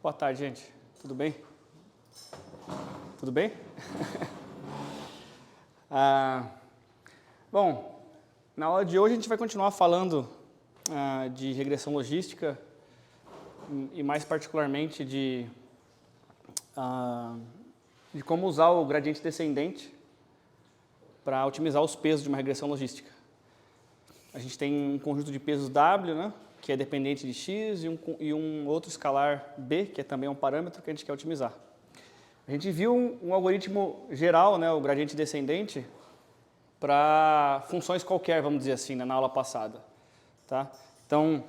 Boa tarde, gente. Tudo bem? Tudo bem? Bom, na aula de hoje a gente vai continuar falando de regressão logística e mais particularmente de como usar o gradiente descendente para otimizar os pesos de uma regressão logística. A gente tem um conjunto de pesos W, né, que é dependente de x, e um outro escalar B, que é também um parâmetro que a gente quer otimizar. A gente viu um algoritmo geral, né, o gradiente descendente, para funções qualquer, vamos dizer assim, né, na aula passada. Tá? Então,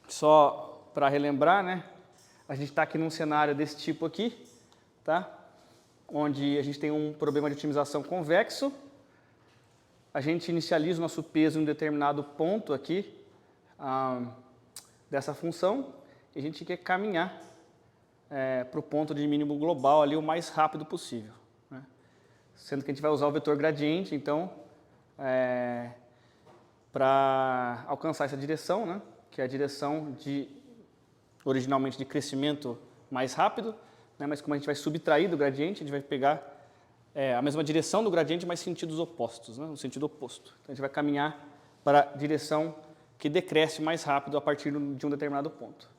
só para relembrar, né, a gente está aqui num cenário desse tipo aqui, tá? Onde a gente tem um problema de otimização convexo. A gente inicializa o nosso peso em um determinado ponto aqui dessa função e a gente quer caminhar para o ponto de mínimo global ali o mais rápido possível, né? Sendo que a gente vai usar o vetor gradiente, então, para alcançar essa direção, né? Que é a direção originalmente de crescimento mais rápido, né? Mas como a gente vai subtrair do gradiente, a gente vai pegar a mesma direção do gradiente, mas sentidos opostos, né? No sentido oposto. Então, a gente vai caminhar para a direção que decresce mais rápido a partir de um determinado ponto.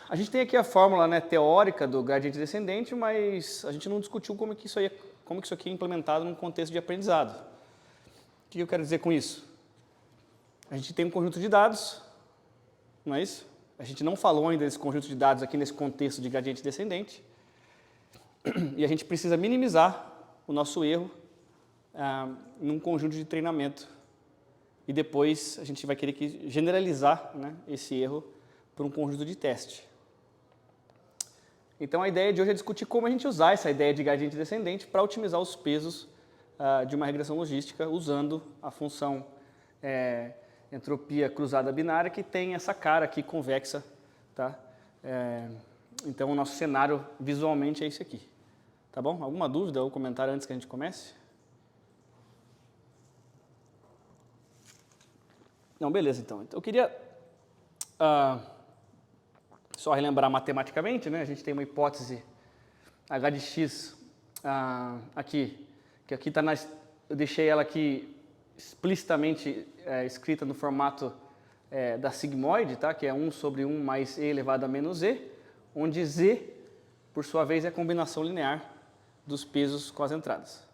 A gente tem aqui a fórmula, né, teórica do gradiente descendente, mas a gente não discutiu como que isso aqui é implementado num contexto de aprendizado. O que eu quero dizer com isso? A gente tem um conjunto de dados, não é isso? A gente não falou ainda desse conjunto de dados aqui nesse contexto de gradiente descendente. E a gente precisa minimizar o nosso erro num conjunto de treinamento. E depois a gente vai querer generalizar, né, esse erro para um conjunto de teste. Então a ideia de hoje é discutir como a gente usar essa ideia de gradiente descendente para otimizar os pesos de uma regressão logística usando a função entropia cruzada binária, que tem essa cara aqui convexa. Tá? Então o nosso cenário visualmente é esse aqui. Tá bom? Alguma dúvida ou comentário antes que a gente comece? Não, beleza então. Eu queria só relembrar matematicamente, né? A gente tem uma hipótese h de x aqui, que aqui está eu deixei ela aqui explicitamente escrita no formato da sigmoide, tá? Que é 1 sobre 1 mais e elevado a menos e, onde z, por sua vez, é a combinação linear dos pesos com as entradas.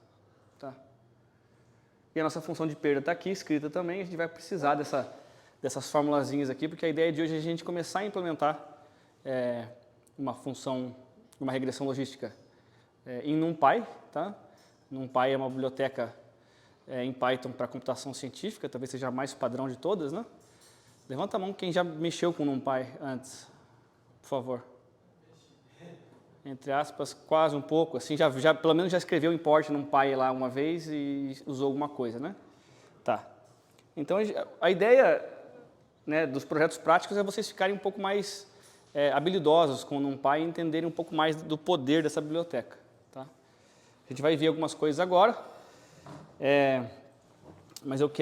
Tá? E a nossa função de perda está aqui escrita também, a gente vai precisar dessas formulazinhas aqui, porque a ideia de hoje é a gente começar a implementar uma função, uma regressão logística em NumPy. Tá? NumPy é uma biblioteca em Python para computação científica, talvez seja a mais padrão de todas, né? Levanta a mão quem já mexeu com NumPy antes, por favor. Entre aspas, quase um pouco, assim, pelo menos já escreveu import NumPy lá uma vez e usou alguma coisa, né? Tá. Então, a ideia, né, dos projetos práticos é vocês ficarem um pouco mais habilidosos com o NumPy e entenderem um pouco mais do poder dessa biblioteca. Tá? A gente vai ver algumas coisas agora, mas eu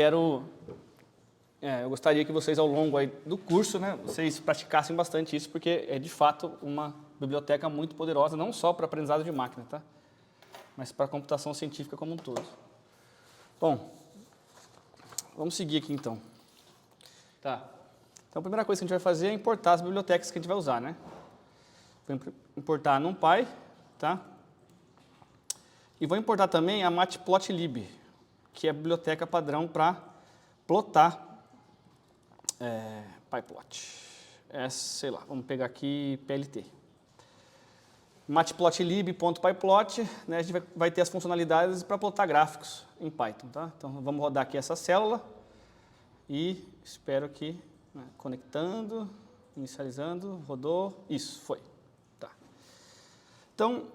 gostaria que vocês, ao longo aí do curso, né, vocês praticassem bastante isso, porque é de fato uma biblioteca muito poderosa, não só para aprendizado de máquina, tá? Mas para a computação científica como um todo. Bom, vamos seguir aqui então. Tá. Então, a primeira coisa que a gente vai fazer é importar as bibliotecas que a gente vai usar, né? Vou importar a NumPy, tá? E vou importar também a Matplotlib, que é a biblioteca padrão para plotar PyPlot. Sei lá, vamos pegar aqui PLT. Matplotlib.pyplot, né, a gente vai ter as funcionalidades para plotar gráficos em Python. Tá? Então, vamos rodar aqui essa célula e espero que... conectando, inicializando, rodou, isso, foi. Tá. Então,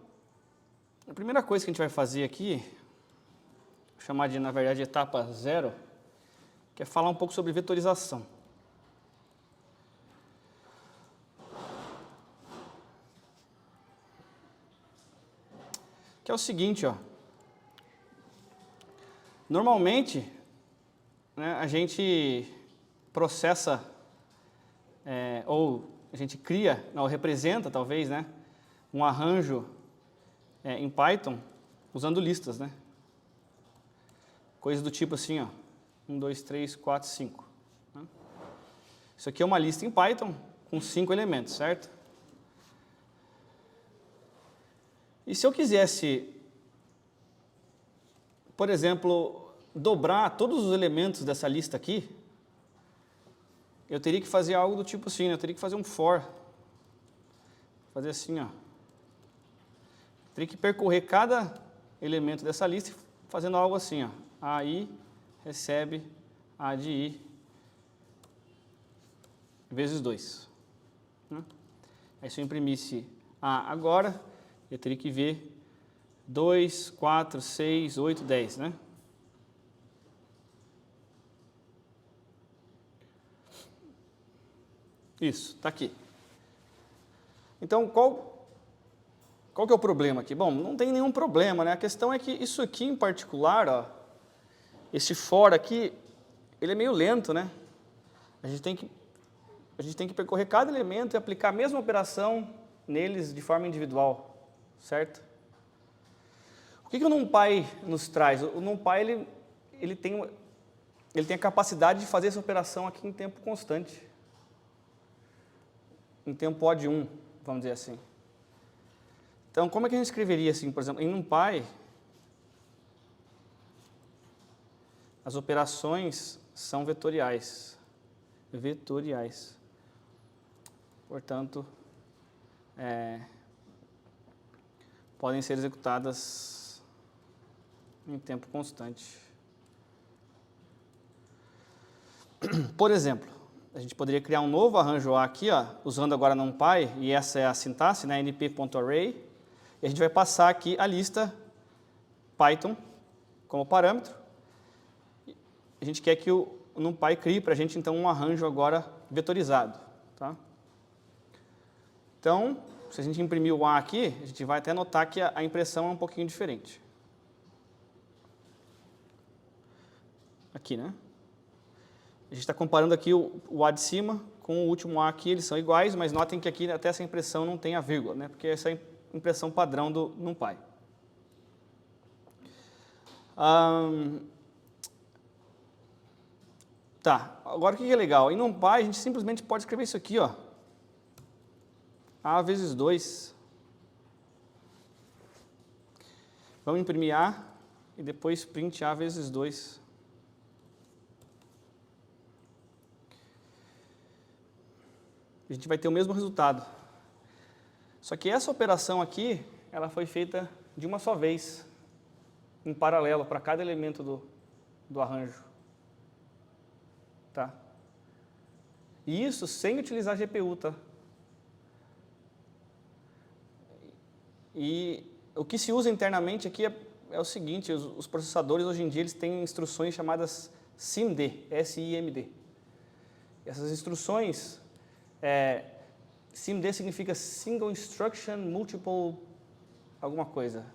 a primeira coisa que a gente vai fazer aqui, vou chamar de, na verdade, etapa 0, que é falar um pouco sobre vetorização. Que é o seguinte, ó. Normalmente, né, a gente processa ou a gente cria, ou representa talvez, né, um arranjo em Python usando listas, né? Coisas do tipo assim, ó, 1, 2, 3, 4, 5. Né? Isso aqui é uma lista em Python com 5 elementos, certo? E se eu quisesse, por exemplo, dobrar todos os elementos dessa lista aqui, eu teria que fazer algo do tipo assim, né? Eu teria que fazer um for. Fazer assim, ó. Teria que percorrer cada elemento dessa lista fazendo algo assim, ó. AI recebe A de I vezes 2. Né? Aí se eu imprimisse A agora, eu teria que ver 2, 4, 6, 8, 10, né? Isso, está aqui. Então, qual que é o problema aqui? Bom, não tem nenhum problema, né? A questão é que isso aqui em particular, ó, esse for aqui, ele é meio lento, né? A gente tem que percorrer cada elemento e aplicar a mesma operação neles de forma individual, certo? O que o NumPy nos traz? O NumPy ele tem a capacidade de fazer essa operação aqui em tempo constante. Em tempo O de 1, vamos dizer assim. Então, como é que a gente escreveria assim, por exemplo, em NumPy, as operações são vetoriais. Vetoriais. Portanto, podem ser executadas em tempo constante. Por exemplo, a gente poderia criar um novo arranjo A aqui, ó, usando agora NumPy, e essa é a sintaxe, né, np.array, e a gente vai passar aqui a lista Python como parâmetro. A gente quer que o NumPy crie para a gente, então, um arranjo agora vetorizado. Tá? Então, se a gente imprimir o A aqui, a gente vai até notar que a impressão é um pouquinho diferente. Aqui, né? A gente está comparando aqui o A de cima com o último A aqui, eles são iguais, mas notem que aqui até essa impressão não tem a vírgula, né? Porque essa é a impressão padrão do NumPy. Tá, agora o que é legal? Em NumPy a gente simplesmente pode escrever isso aqui, ó. A vezes 2. Vamos imprimir A e depois print A vezes 2. A gente vai ter o mesmo resultado. Só que essa operação aqui, ela foi feita de uma só vez, em paralelo, para cada elemento do arranjo. Tá? E isso sem utilizar a GPU, tá? E o que se usa internamente aqui é o seguinte, os processadores hoje em dia eles têm instruções chamadas SIMD, S-I-M-D. Essas instruções, SIMD significa Single Instruction Multiple alguma coisa.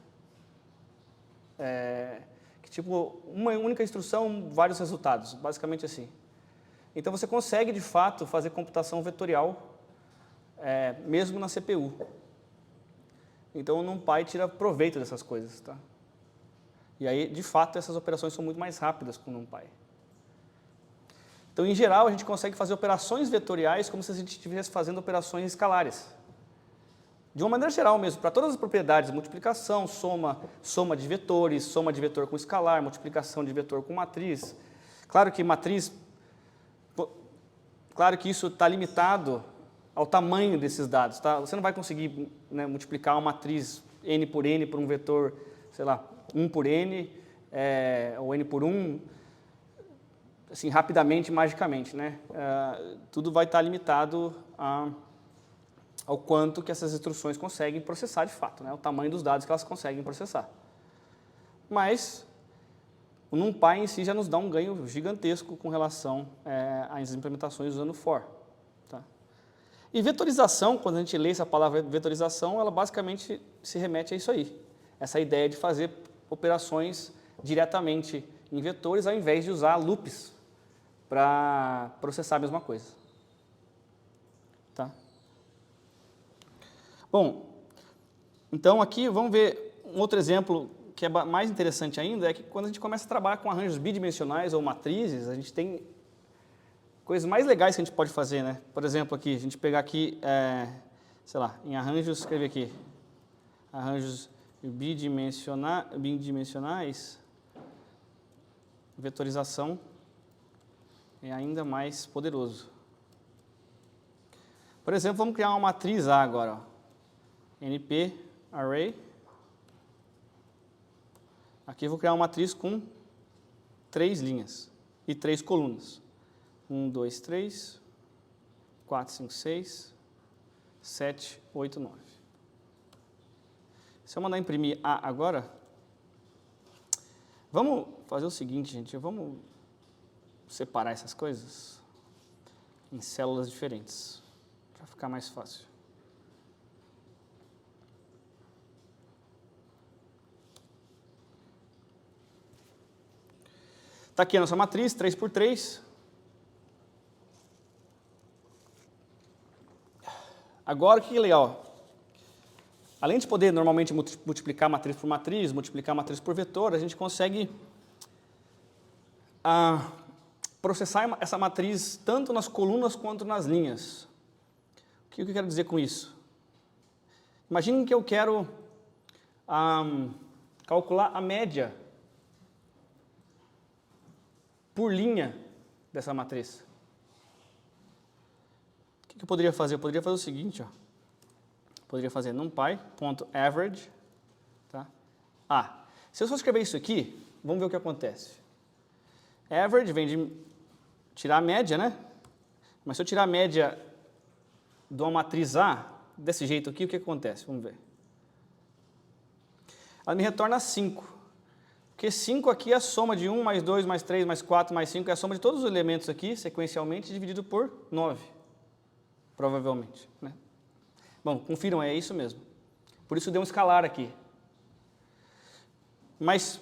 Que tipo, uma única instrução, vários resultados, basicamente assim. Então você consegue de fato fazer computação vetorial mesmo na CPU. Então o NumPy tira proveito dessas coisas, tá? E aí, de fato, essas operações são muito mais rápidas com o NumPy. Então, em geral, a gente consegue fazer operações vetoriais como se a gente estivesse fazendo operações escalares. De uma maneira geral mesmo, para todas as propriedades, multiplicação, soma de vetores, soma de vetor com escalar, multiplicação de vetor com matriz. Claro que isso está limitado ao tamanho desses dados, tá? Você não vai conseguir, né, multiplicar uma matriz n por um vetor, sei lá, 1 por n, ou n por 1, assim, rapidamente, magicamente, né? Tudo vai estar limitado ao quanto que essas instruções conseguem processar de fato, né? O tamanho dos dados que elas conseguem processar. Mas o NumPy em si já nos dá um ganho gigantesco com relação às implementações usando for. Tá? E vetorização, quando a gente lê essa palavra vetorização, ela basicamente se remete a isso aí. Essa ideia de fazer operações diretamente em vetores, ao invés de usar loops para processar a mesma coisa. Tá? Bom, então aqui vamos ver um outro exemplo que é mais interessante ainda, é que quando a gente começa a trabalhar com arranjos bidimensionais ou matrizes, a gente tem coisas mais legais que a gente pode fazer, né? Por exemplo, aqui, a gente pegar aqui, sei lá, em arranjos, escrever aqui, arranjos bidimensionais, vetorização é ainda mais poderoso. Por exemplo, vamos criar uma matriz A agora, ó. NP Array. Aqui eu vou criar uma matriz com 3 linhas e 3 colunas. 1, 2, 3, 4, 5, 6, 7, 8, 9. Se eu mandar imprimir A agora, vamos fazer o seguinte, gente, vamos separar essas coisas em células diferentes, para ficar mais fácil. Está aqui a nossa matriz, 3 por 3. Agora, o que é legal? Além de poder normalmente multiplicar matriz por matriz, multiplicar matriz por vetor, a gente consegue processar essa matriz tanto nas colunas quanto nas linhas. O que eu quero dizer com isso? Imagine que eu quero calcular a média por linha dessa matriz. O que eu poderia fazer? Eu poderia fazer o seguinte, ó. Poderia fazer numpy.average, tá? Se eu só escrever isso aqui, vamos ver o que acontece. Average vem de tirar a média, né? Mas se eu tirar a média de uma matriz A, desse jeito aqui, o que acontece? Vamos ver. Ela me retorna 5. Porque 5 aqui é a soma de 1, mais 2, mais 3, mais 4, mais 5, é a soma de todos os elementos aqui, sequencialmente, dividido por 9. Provavelmente, né? Bom, confiram, é isso mesmo. Por isso deu um escalar aqui. Mas,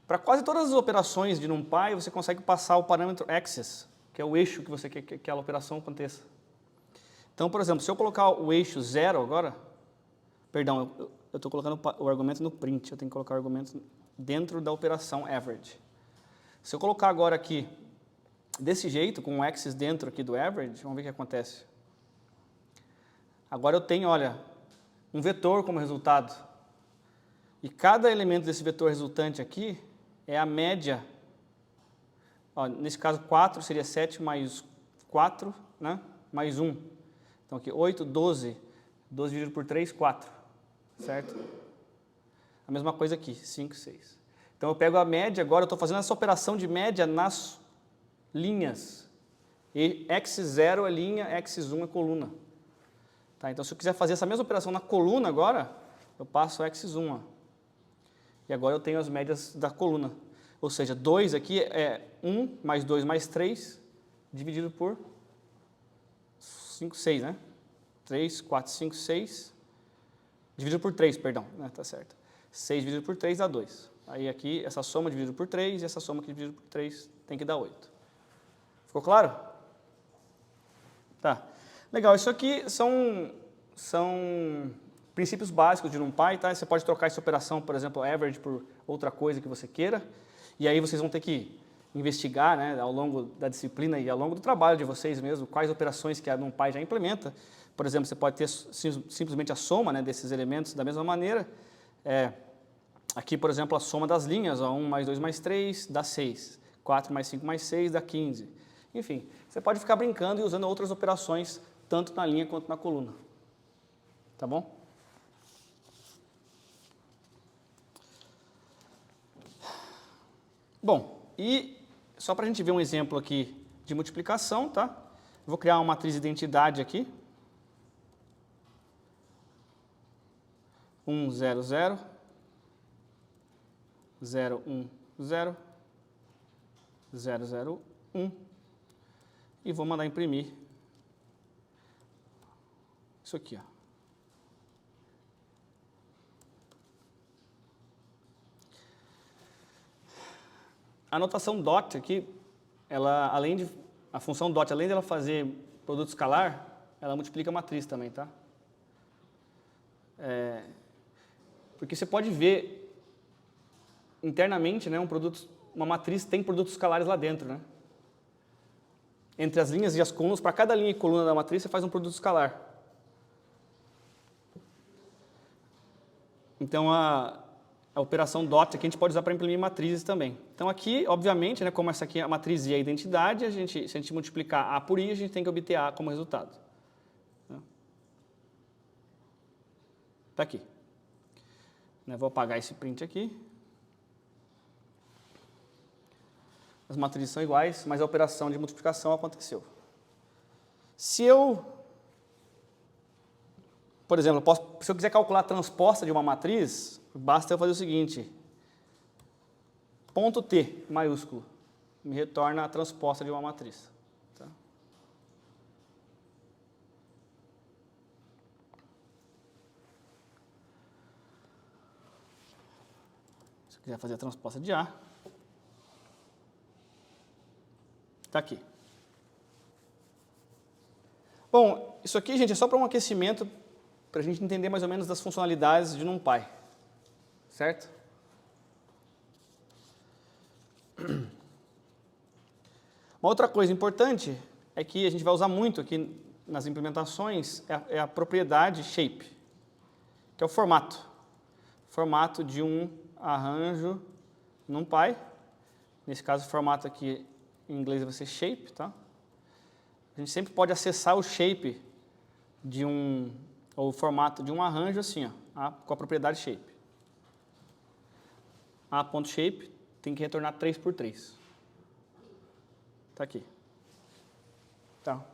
para quase todas as operações de NumPy, você consegue passar o parâmetro axis, que é o eixo que você quer que aquela operação aconteça. Então, por exemplo, se eu colocar o eixo 0 agora, perdão, eu estou colocando o argumento no print, eu tenho que colocar o argumento dentro da operação average. Se eu colocar agora aqui, desse jeito, com o axis dentro aqui do average, vamos ver o que acontece. Agora eu tenho, olha, um vetor como resultado. E cada elemento desse vetor resultante aqui é a média. Ó, nesse caso, 4 seria 7 mais 4, né? Mais 1. Então aqui, 8, 12. 12 dividido por 3, 4. Certo? A mesma coisa aqui, 5, 6. Então eu pego a média, agora eu estou fazendo essa operação de média nas linhas. E x0 é linha, x1 é coluna. Tá, então, se eu quiser fazer essa mesma operação na coluna agora, eu passo x1. Ó. E agora eu tenho as médias da coluna. Ou seja, 2 aqui é 1 mais 2 mais 3, dividido por 5, 6, né? 3, 4, 5, 6, dividido por 3, perdão, né? Tá certo. 6 dividido por 3 dá 2. Aí aqui, essa soma dividido por 3 e essa soma aqui dividido por 3 tem que dar 8. Ficou claro? Tá. Legal, isso aqui são princípios básicos de NumPy, tá? Você pode trocar essa operação, por exemplo, average por outra coisa que você queira, e aí vocês vão ter que investigar, né, ao longo da disciplina e ao longo do trabalho de vocês mesmo, quais operações que a NumPy já implementa. Por exemplo, você pode ter simplesmente a soma, né, desses elementos da mesma maneira. Aqui, por exemplo, a soma das linhas, ó, 1 mais 2 mais 3 dá 6, 4 mais 5 mais 6 dá 15. Enfim, você pode ficar brincando e usando outras operações, tanto na linha quanto na coluna. Tá bom? Bom, e só para a gente ver um exemplo aqui de multiplicação, tá? Vou criar uma matriz identidade aqui. 1, 0, 0. 0, 1, 0. 0, 0, 1. E vou mandar imprimir isso aqui, ó. A notação dot aqui, ela, a função dot, além dela fazer produto escalar, ela multiplica a matriz também, tá? Porque você pode ver internamente, né, uma matriz tem produtos escalares lá dentro, né? Entre as linhas e as colunas, para cada linha e coluna da matriz, você faz um produto escalar. Então, a operação dot aqui a gente pode usar para imprimir matrizes também. Então, aqui, obviamente, né, como essa aqui é a matriz I é a identidade, se a gente multiplicar A por I, a gente tem que obter A como resultado. Está aqui. Vou apagar esse print aqui. As matrizes são iguais, mas a operação de multiplicação aconteceu. Se eu, por exemplo, se eu quiser calcular a transposta de uma matriz, basta eu fazer o seguinte, ponto T maiúsculo, me retorna a transposta de uma matriz. Tá? Se eu quiser fazer a transposta de A, está aqui. Bom, isso aqui, gente, é só para um aquecimento, para a gente entender mais ou menos das funcionalidades de NumPy. Certo? Uma outra coisa importante é que a gente vai usar muito aqui nas implementações é a propriedade shape, que é o formato. Formato de um arranjo NumPy. Nesse caso, o formato aqui em inglês vai ser shape, tá? A gente sempre pode acessar o shape ou o formato de um arranjo assim, ó, com a propriedade shape. A.shape tem que retornar 3x3. Está aqui. Tá.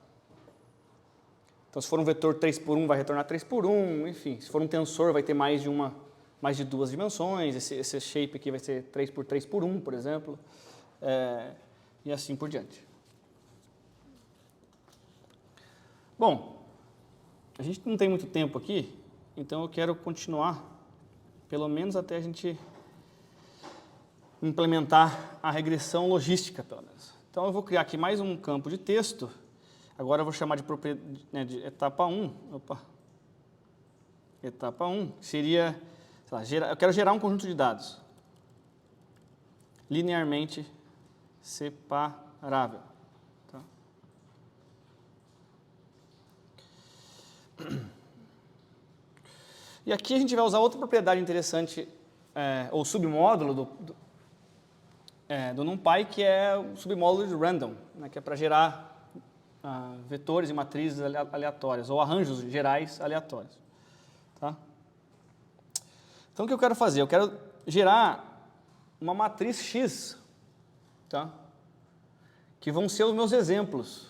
Então, se for um vetor 3x1, vai retornar 3x1, enfim. Se for um tensor, vai ter mais de duas dimensões. Esse shape aqui vai ser 3x3x1, por exemplo. E assim por diante. Bom, a gente não tem muito tempo aqui, então eu quero continuar, pelo menos até a gente implementar a regressão logística, pelo menos. Então, eu vou criar aqui mais um campo de texto. Agora, eu vou chamar de etapa 1. Opa. Etapa 1 seria, sei lá, eu quero gerar um conjunto de dados linearmente separável. Tá? E aqui a gente vai usar outra propriedade interessante, ou submódulo do NumPy, que é o submódulo de random, né, que é para gerar vetores e matrizes aleatórias, ou arranjos gerais aleatórios. Tá? Então, o que eu quero fazer? Eu quero gerar uma matriz X, tá? Que vão ser os meus exemplos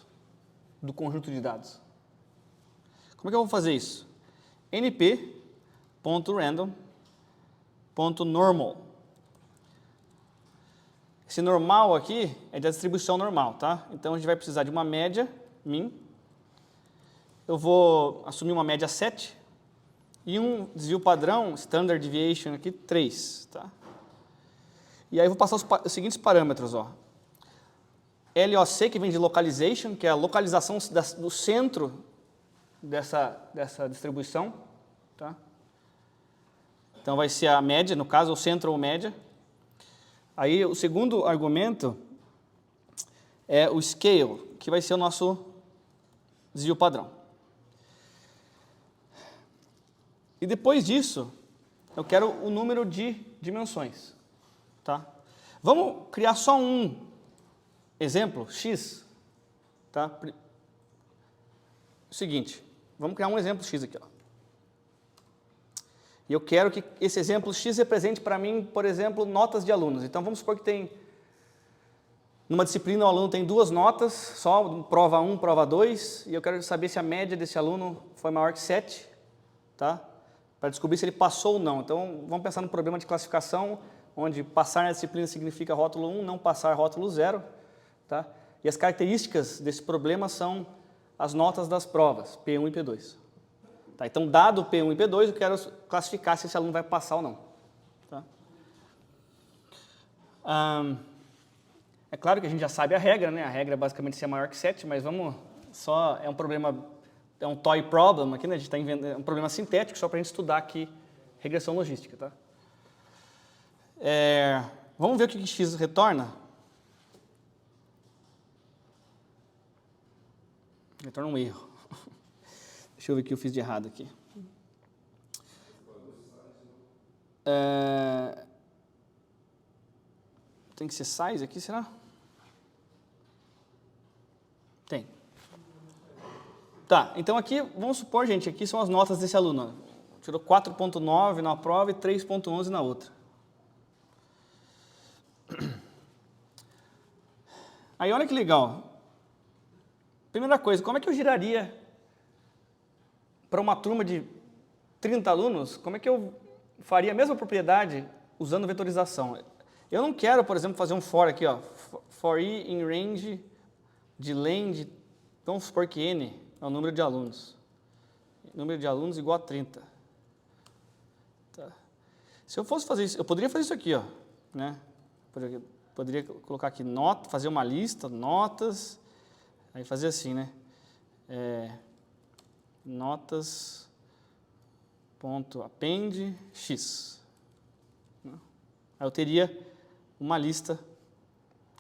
do conjunto de dados. Como é que eu vou fazer isso? np.random.normal. Esse normal aqui é da distribuição normal, tá? Então, a gente vai precisar de uma média, min. Eu vou assumir uma média 7 e um desvio padrão, standard deviation aqui, 3, tá? E aí, eu vou passar os seguintes parâmetros, ó. LOC, que vem de localization, que é a localização do centro dessa distribuição, tá? Então, vai ser a média, no caso, o centro ou média. Aí, o segundo argumento é o scale, que vai ser o nosso desvio padrão. E depois disso, eu quero o número de dimensões. Tá? Vamos criar só um exemplo, x. Tá? O seguinte, vamos criar um exemplo x aqui. Ó. E eu quero que esse exemplo x represente para mim, por exemplo, notas de alunos. Então, vamos supor que numa disciplina o aluno tem 2 notas, só prova 1, prova 2, e eu quero saber se a média desse aluno foi maior que 7, tá? Para descobrir se ele passou ou não. Então, vamos pensar no problema de classificação, onde passar na disciplina significa rótulo 1, não passar rótulo 0. Tá? E as características desse problema são as notas das provas, P1 e P2. Tá? Então, dado P1 e P2, eu quero classificar se esse aluno vai passar ou não. Tá? É claro que a gente já sabe a regra, né? A regra é basicamente ser maior que 7, mas é um problema é um toy problem aqui, né? A gente está inventando um problema sintético só para a gente estudar aqui regressão logística, tá? Vamos ver o que x retorna? Retorna um erro. Deixa eu ver o que eu fiz de errado aqui. Tem que ser size aqui, será? Tem. Tá, então aqui, vamos supor, gente, aqui são as notas desse aluno. Tirou 4.9 na prova e 3.11 na outra. Aí, olha que legal. Primeira coisa, como é que eu giraria para uma turma de 30 alunos, como é que eu faria a mesma propriedade usando vetorização? Eu não quero, por exemplo, fazer um for aqui, ó, for i in range de len de, vamos supor que n é o número de alunos. Número de alunos igual a 30. Tá. Se eu fosse fazer isso, eu poderia fazer isso aqui, ó, né? Poderia colocar aqui fazer uma lista, notas, aí fazer assim, né? Notas ponto append x. Aí eu teria uma lista,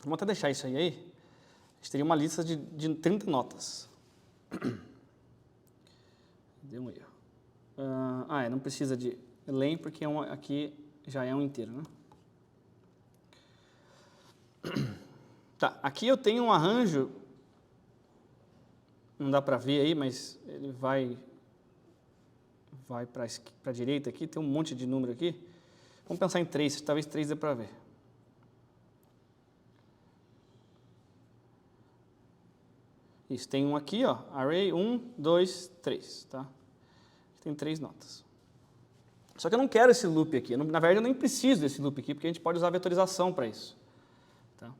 vamos até deixar isso aí, a gente teria uma lista de 30 notas. Deu um erro. Não precisa de len, porque aqui já é um inteiro, né? Tá, aqui eu tenho um arranjo, não dá para ver aí, mas ele vai para a direita aqui, tem um monte de número aqui. Vamos pensar em 3, talvez 3 dê para ver. Isso, tem um aqui, ó, array 1, 2, 3, tá? Tem 3 notas. Só que eu não quero esse loop aqui, na verdade eu nem preciso desse loop aqui, porque a gente pode usar a vetorização para isso. Tá?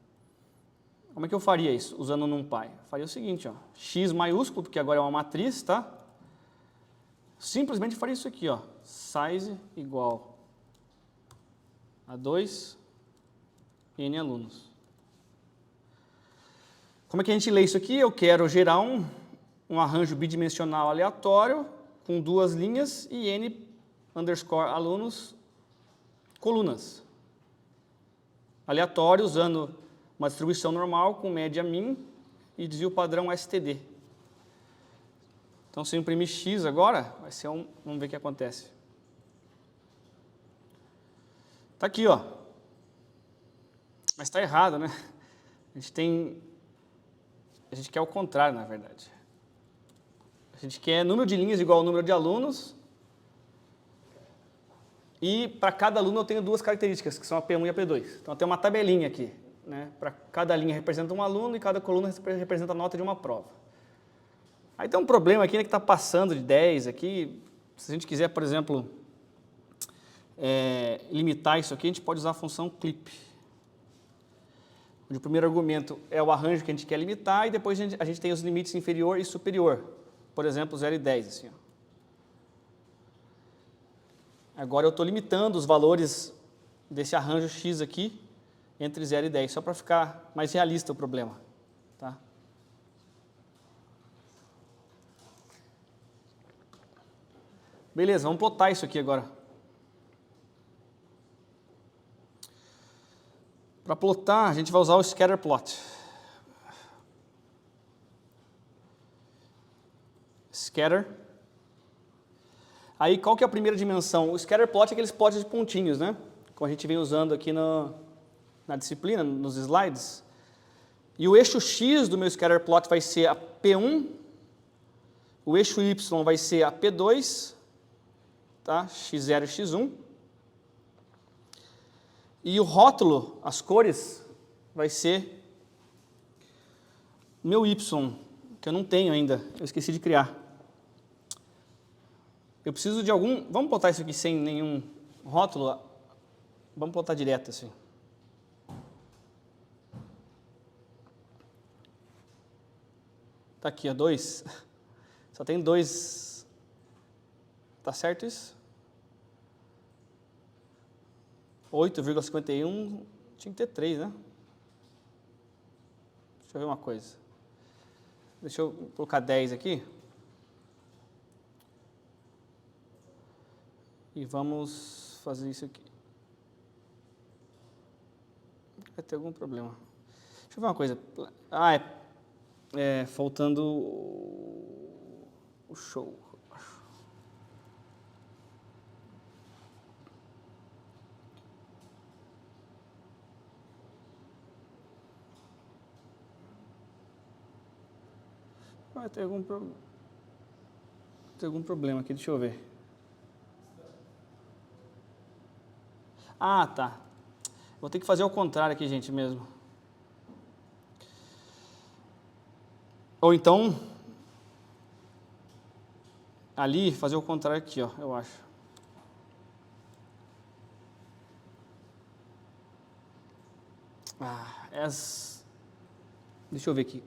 Como é que eu faria isso, usando o NumPy? Eu faria o seguinte, ó, x maiúsculo, porque agora é uma matriz, tá? Simplesmente faria isso aqui, ó, size igual a 2 n alunos. Como é que a gente lê isso aqui? Eu quero gerar um arranjo bidimensional aleatório com 2 linhas e n underscore alunos colunas. Aleatório usando uma distribuição normal com média min e desvio padrão STD. Então, se eu imprimir x agora, vai ser vamos ver o que acontece. Está aqui, ó. Mas está errado, né? A gente quer o contrário, na verdade. A gente quer número de linhas igual ao número de alunos. E para cada aluno eu tenho 2 características, que são a P1 e a P2. Então, eu tenho uma tabelinha aqui, né? Para cada linha representa um aluno e cada coluna representa a nota de uma prova. Aí tem um problema aqui, né, que está passando de 10 aqui. Se a gente quiser, por exemplo, limitar isso aqui, a gente pode usar a função clip. Onde o primeiro argumento é o arranjo que a gente quer limitar e depois a gente tem os limites inferior e superior. Por exemplo, 0 e 10, assim, ó. Agora eu estou limitando os valores desse arranjo x aqui entre 0 e 10, só para ficar mais realista o problema. Tá? Beleza, vamos plotar isso aqui agora. Para plotar, a gente vai usar o scatter plot. Scatter. Aí, qual que é a primeira dimensão? O scatter plot é aqueles plots de pontinhos, né? Como a gente vem usando aqui na disciplina, nos slides. E o eixo x do meu scatter plot vai ser a P1, o eixo y vai ser a P2, tá? x0 e x1. E o rótulo, as cores, vai ser meu y, que eu não tenho ainda, eu esqueci de criar. Eu preciso de vamos botar isso aqui sem nenhum rótulo, vamos botar direto assim. Tá aqui, ó, 2, só tem 2, tá certo isso? 8,51, tinha que ter 3, né? Deixa eu ver uma coisa. Deixa eu colocar 10 aqui. E vamos fazer isso aqui. Vai ter algum problema. Deixa eu ver uma coisa. Ah, faltando o show. Vai ter algum problema aqui, deixa eu ver. Ah, tá. Vou ter que fazer ao contrário aqui, gente, mesmo. Ou então, ali, fazer o contrário aqui, ó, eu acho. Deixa eu ver aqui.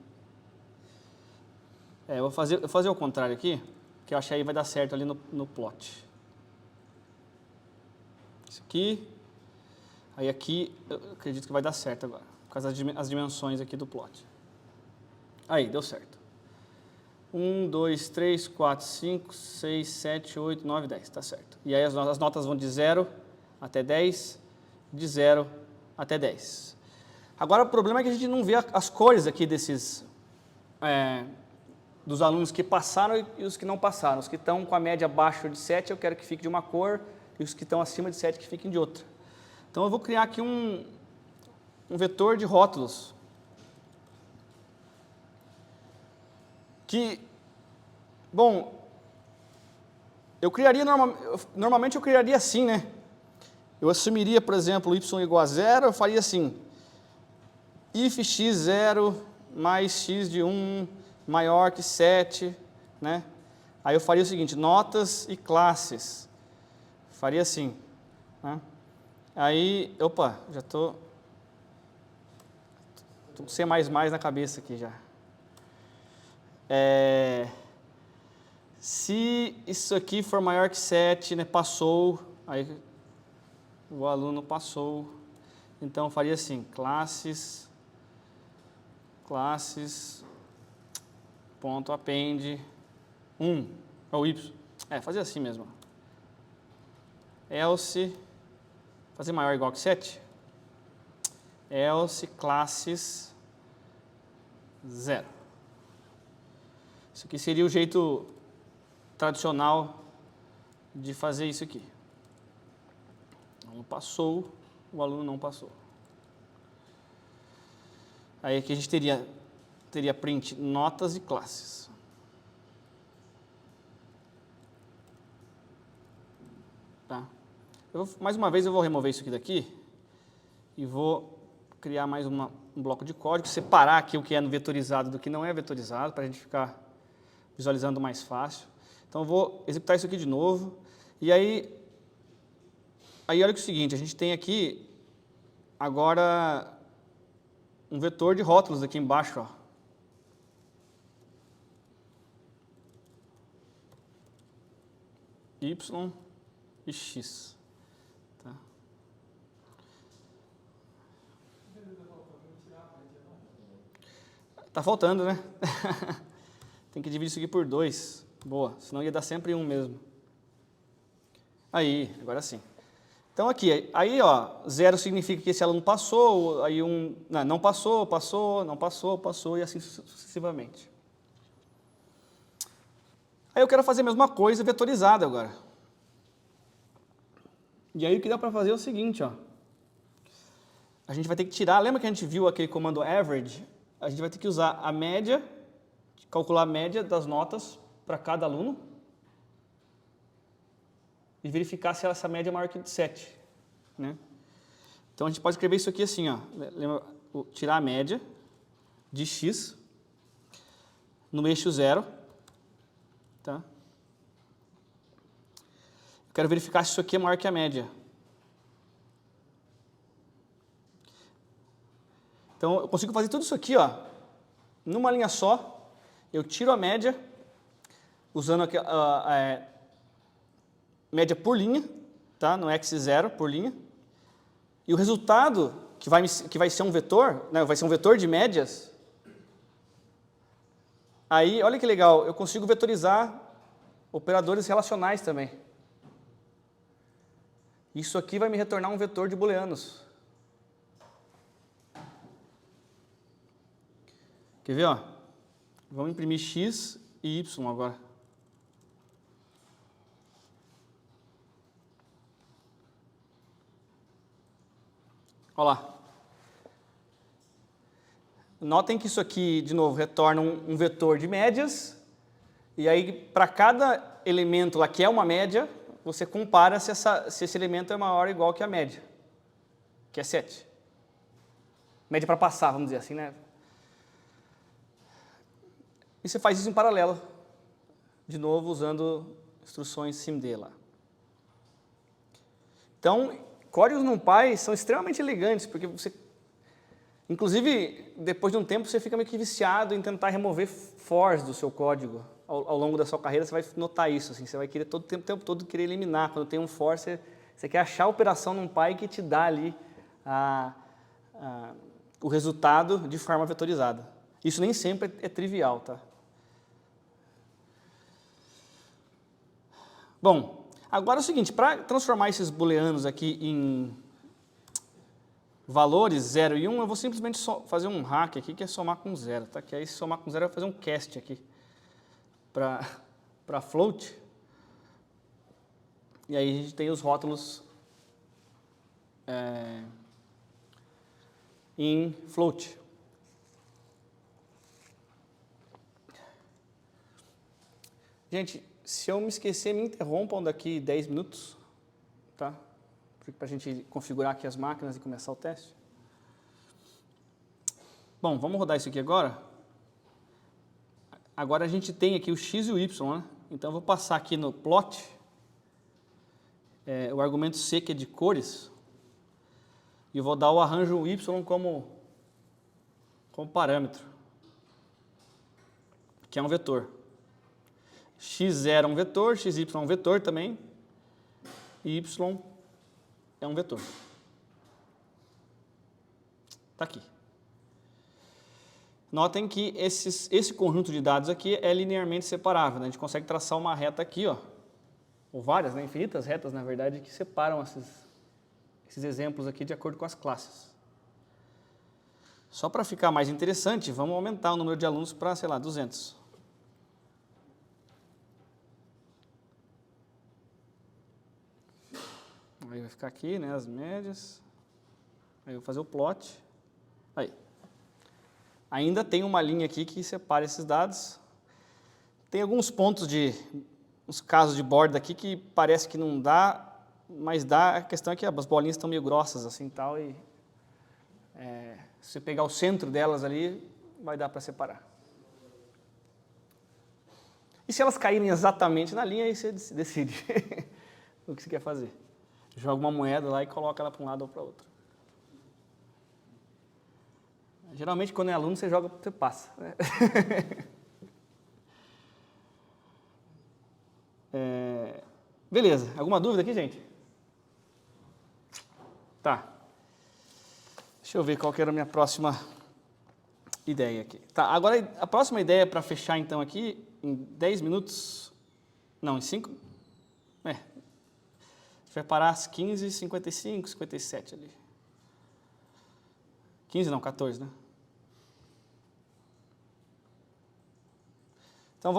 Eu vou fazer o contrário aqui, que eu acho que aí vai dar certo ali no plot. Isso aqui. Aí aqui, eu acredito que vai dar certo agora, por causa das dimensões aqui do plot. Aí, deu certo. 1, 2, 3, 4, 5, 6, 7, 8, 9, 10, tá certo. E aí as notas vão de 0 até 10, de 0 até 10. Agora o problema é que a gente não vê as cores aqui dos alunos que passaram e os que não passaram. Os que estão com a média abaixo de 7 eu quero que fique de uma cor e os que estão acima de 7 que fiquem de outra. Então eu vou criar aqui um vetor de rótulos. Bom, normalmente eu criaria assim, né? Eu assumiria, por exemplo, y igual a 0, eu faria assim, if x0 mais x de 1 maior que 7, né? Aí eu faria o seguinte, notas e classes, faria assim, né? Aí, opa, já tô com C++ na cabeça aqui já. Se isso aqui for maior que 7, né, passou, aí o aluno passou, então eu faria assim, classes, ponto append 1, ou y, fazer assim mesmo, else, fazer maior ou igual que 7, else classes 0. Isso aqui seria o jeito tradicional de fazer isso aqui. O aluno passou, o aluno não passou. Aí aqui a gente teria print notas e classes. Tá? Mais uma vez eu vou remover isso aqui daqui e vou criar mais um bloco de código, separar aqui o que é vetorizado do que não é vetorizado, para a gente ficar visualizando mais fácil. Então eu vou executar isso aqui de novo. E aí olha que é o seguinte, a gente tem aqui agora um vetor de rótulos aqui embaixo, ó. Y e X. Tá? Tá faltando, né? Tem que dividir isso aqui por 2. Boa, senão ia dar sempre 1 mesmo. Aí, agora sim. Então aqui, aí ó, 0 significa que esse aluno passou, aí não passou, não passou, passou e assim sucessivamente. Aí eu quero fazer a mesma coisa vetorizada agora. E aí o que dá para fazer é o seguinte, ó. A gente vai ter que tirar, lembra que a gente viu aquele comando average? A gente vai ter que usar a média, calcular a média das notas para cada aluno e verificar se essa média é maior que 7, né? Então a gente pode escrever isso aqui assim, ó. Lembra, tirar a média de x no eixo 0, tá? Eu quero verificar se isso aqui é maior que a média. Então eu consigo fazer tudo isso aqui, ó, numa linha só. Eu tiro a média usando aqui, média por linha, tá? No x0 por linha. E o resultado, que vai ser um vetor, né? Vai ser um vetor de médias. Aí, olha que legal, eu consigo vetorizar operadores relacionais também. Isso aqui vai me retornar um vetor de booleanos. Quer ver, ó? Vamos imprimir x e y agora. Olha lá. Notem que isso aqui, de novo, retorna um vetor de médias. E aí, para cada elemento lá que é uma média, você compara se esse elemento é maior ou igual que a média, que é 7. Média para passar, vamos dizer assim, né? E você faz isso em paralelo, de novo, usando instruções SIMD lá. Então, códigos NumPy são extremamente elegantes, porque você, inclusive, depois de um tempo, você fica meio que viciado em tentar remover fors do seu código. Ao longo da sua carreira, você vai notar isso, assim, você vai querer o tempo todo querer eliminar. Quando tem um for, você quer achar a operação NumPy que te dá ali o resultado de forma vetorizada. Isso nem sempre é trivial, tá? Bom, agora é o seguinte, para transformar esses booleanos aqui em valores 0 e 1, eu vou simplesmente fazer um hack aqui, que é somar com 0, tá? Que aí, se somar com 0, eu vou fazer um cast aqui para float. E aí a gente tem os rótulos em float. Gente, se eu me esquecer, me interrompam daqui 10 minutos, tá? Para a gente configurar aqui as máquinas e começar o teste. Bom, vamos rodar isso aqui agora. Agora a gente tem aqui o x e o y, né? Então eu vou passar aqui no plot o argumento c, que é de cores, e eu vou dar o arranjo y como parâmetro, que é um vetor. x0 é um vetor, xy é um vetor também, e y é um vetor. Está aqui. Notem que esse conjunto de dados aqui é linearmente separável, né? A gente consegue traçar uma reta aqui, ó, ou várias, né? Infinitas retas, na verdade, que separam esses exemplos aqui de acordo com as classes. Só para ficar mais interessante, vamos aumentar o número de alunos para, sei lá, 200. Aí vai ficar aqui, né, as médias. Aí eu vou fazer o plot. Aí. Ainda tem uma linha aqui que separa esses dados. Tem alguns pontos uns casos de borda aqui que parece que não dá, mas dá. A questão é que as bolinhas estão meio grossas assim tal, e se você pegar o centro delas ali, vai dar para separar. E se elas caírem exatamente na linha, aí você decide o que você quer fazer. Joga uma moeda lá e coloca ela para um lado ou para o outro. Geralmente, quando é aluno, você joga, você passa. Né? Beleza. Alguma dúvida aqui, gente? Tá. Deixa eu ver qual que era a minha próxima ideia aqui. Tá, agora a próxima ideia para fechar então aqui, em 10 minutos, não, em 5, a gente vai parar às 15h55, 57 ali. 15 não, 14, né? Então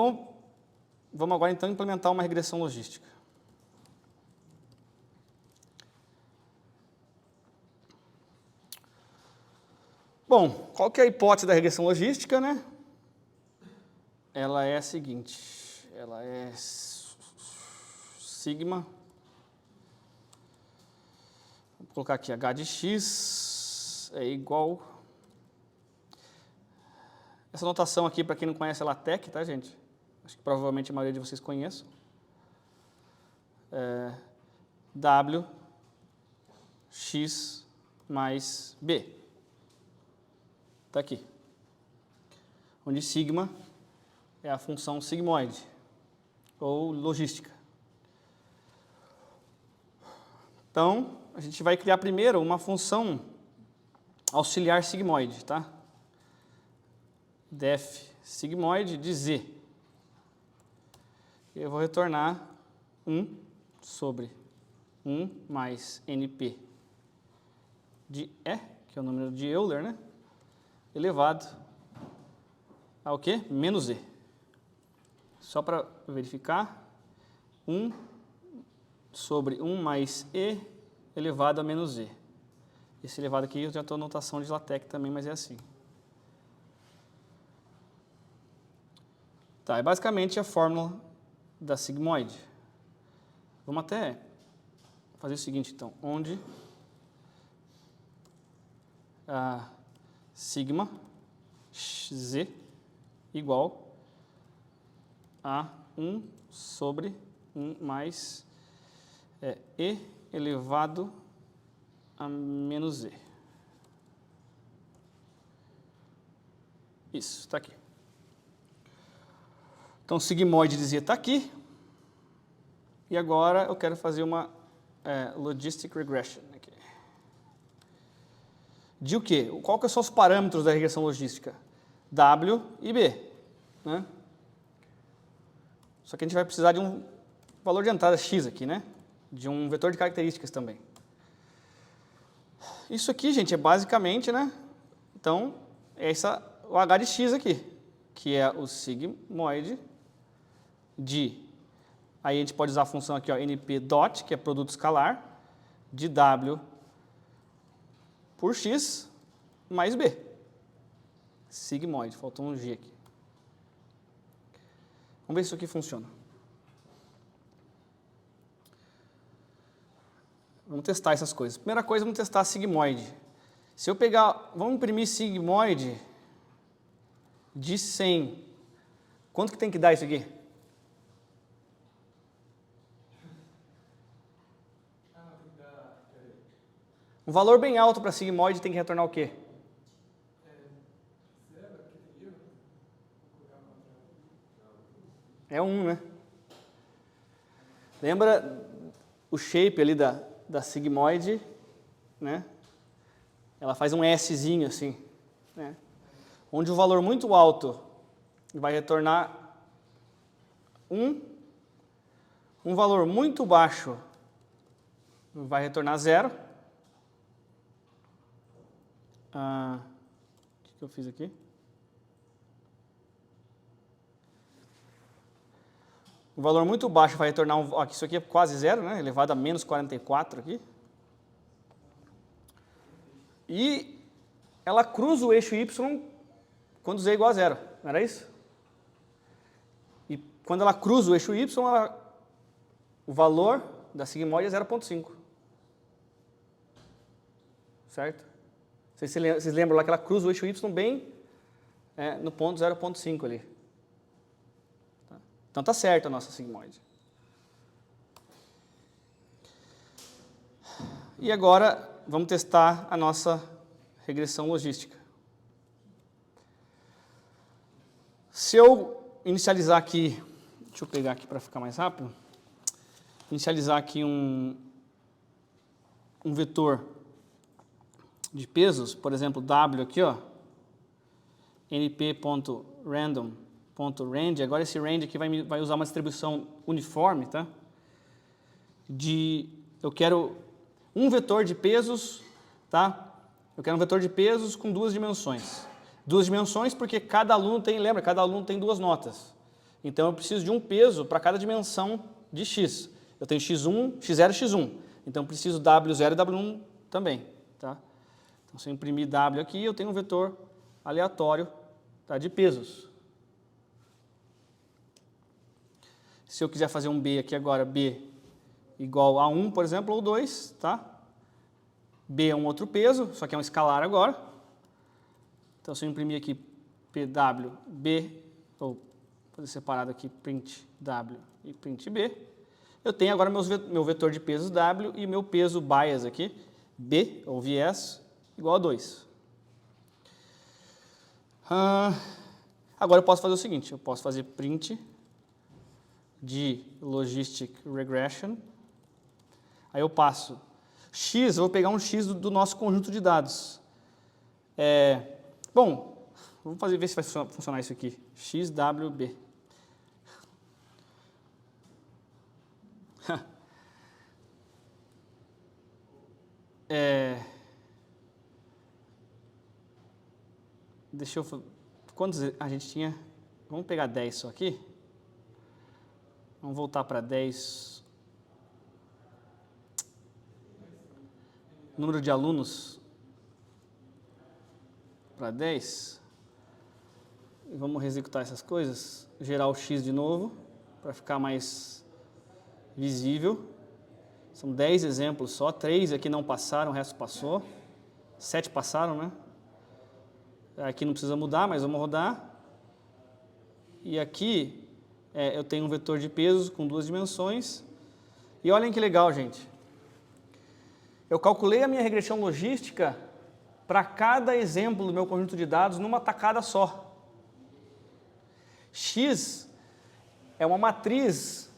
vamos agora então implementar uma regressão logística. Bom, qual que é a hipótese da regressão logística, né? Ela é a seguinte, ela é sigma, vou colocar aqui h de x é igual, essa notação aqui, para quem não conhece a LaTeX, tá, gente? Acho que provavelmente a maioria de vocês conheçam. W x mais b. Está aqui. Onde sigma é a função sigmoide, ou logística. Então, a gente vai criar primeiro uma função auxiliar sigmoide, tá? Def sigmoide de z. Eu vou retornar 1 sobre 1 mais NP de E, que é o número de Euler, né? Elevado ao quê? Menos E. Só para verificar, 1 sobre 1 mais E elevado a menos E. Esse elevado aqui eu já estou notação de LaTeX também, mas é assim. Tá, é basicamente a fórmula da sigmoide. Vamos até fazer o seguinte, então. Onde a sigma z igual a 1 sobre 1 mais E elevado a menos E. Isso, está aqui. Então, o sigmoide de z está aqui. E agora eu quero fazer uma logistic regression aqui. De o quê? Qual que são os parâmetros da regressão logística? W e B. Né? Só que a gente vai precisar de um valor de entrada x aqui, né? De um vetor de características também. Isso aqui, gente, é basicamente, né? Então, o h de x aqui, que é o sigmoide de... Aí a gente pode usar a função aqui, ó, np dot, que é produto escalar, de w por x mais b. Sigmoide, faltou um g aqui. Vamos ver se isso aqui funciona. Vamos testar essas coisas. Primeira coisa, vamos testar a sigmoide. Se eu pegar, vamos imprimir sigmoide de 100. Quanto que tem que dar isso aqui? Um valor bem alto para sigmoide tem que retornar o quê? É 1, né? Lembra o shape ali da sigmoide, né? Ela faz um Szinho assim, né? Onde o valor muito alto vai retornar 1, um valor muito baixo vai retornar 0. O que eu fiz aqui? O valor muito baixo vai retornar, isso aqui é quase 0, né? Elevado a menos 44 aqui. E ela cruza o eixo y quando z é igual a 0, não era isso? E quando ela cruza o eixo y, o valor da sigmoide é 0,5. Certo? Vocês lembram lá que ela cruza o eixo y bem no ponto 0,5 ali. Tá? Então tá certo a nossa sigmoide. E agora vamos testar a nossa regressão logística. Se eu inicializar aqui, deixa eu pegar aqui para ficar mais rápido, inicializar aqui um vetor de pesos, por exemplo, W aqui, ó, np.random.range, agora esse range aqui vai usar uma distribuição uniforme, tá? Eu quero um vetor de pesos, tá? Eu quero um vetor de pesos com 2 dimensões. 2 dimensões porque cada aluno tem, lembra, cada aluno tem 2 notas. Então eu preciso de um peso para cada dimensão de x. Eu tenho x1, x0 e x1. Então eu preciso W0 e W1 também, tá? Então, se eu imprimir W aqui, eu tenho um vetor aleatório, tá, de pesos. Se eu quiser fazer um B aqui agora, B igual a 1, por exemplo, ou 2, tá? B é um outro peso, só que é um escalar agora. Então, se eu imprimir aqui PW, B, ou fazer separado aqui, print W e print B, eu tenho agora meu vetor de pesos W e meu peso bias aqui, B, ou viés, igual a 2. Agora eu posso fazer o seguinte, eu posso fazer print de logistic regression, aí eu passo x, eu vou pegar um x do nosso conjunto de dados. Bom, vamos ver se vai funcionar isso aqui, xwb. Deixa eu... Quantos a gente tinha? Vamos pegar 10 só aqui. Vamos voltar para 10. Número de alunos para 10. E vamos executar essas coisas. Gerar o X de novo, para ficar mais visível. São 10 exemplos só. 3 aqui não passaram, o resto passou. 7 passaram, né? Aqui não precisa mudar, mas vamos rodar. E aqui eu tenho um vetor de pesos com 2 dimensões. E olhem que legal, gente. Eu calculei a minha regressão logística para cada exemplo do meu conjunto de dados numa tacada só. X é uma matriz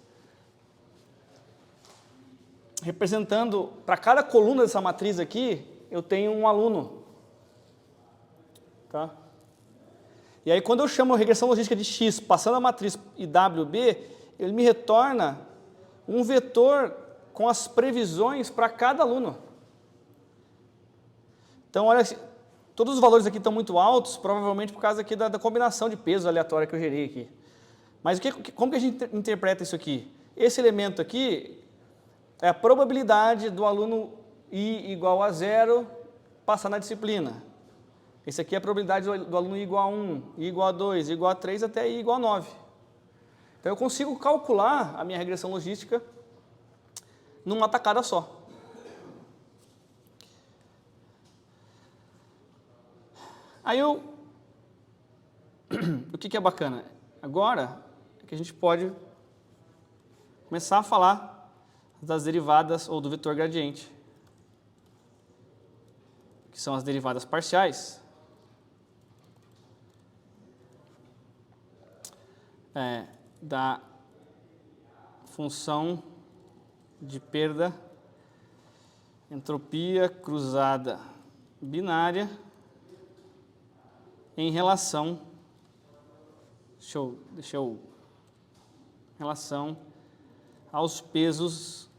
representando, para cada coluna dessa matriz aqui, eu tenho um aluno. Tá? E aí quando eu chamo a regressão logística de X, passando a matriz IWB, ele me retorna um vetor com as previsões para cada aluno. Então, olha, todos os valores aqui estão muito altos, provavelmente por causa aqui da combinação de pesos aleatória que eu gerei aqui. Mas como que a gente interpreta isso aqui? Esse elemento aqui é a probabilidade do aluno I igual a 0 passar na disciplina. Esse aqui é a probabilidade do aluno I igual a 1, I igual a 2, I igual a 3 até I igual a 9. Então, eu consigo calcular a minha regressão logística numa tacada só. Aí o que é bacana? Agora é que a gente pode começar a falar das derivadas ou do vetor gradiente, que são as derivadas parciais. Da função de perda, entropia cruzada binária em relação, relação aos pesos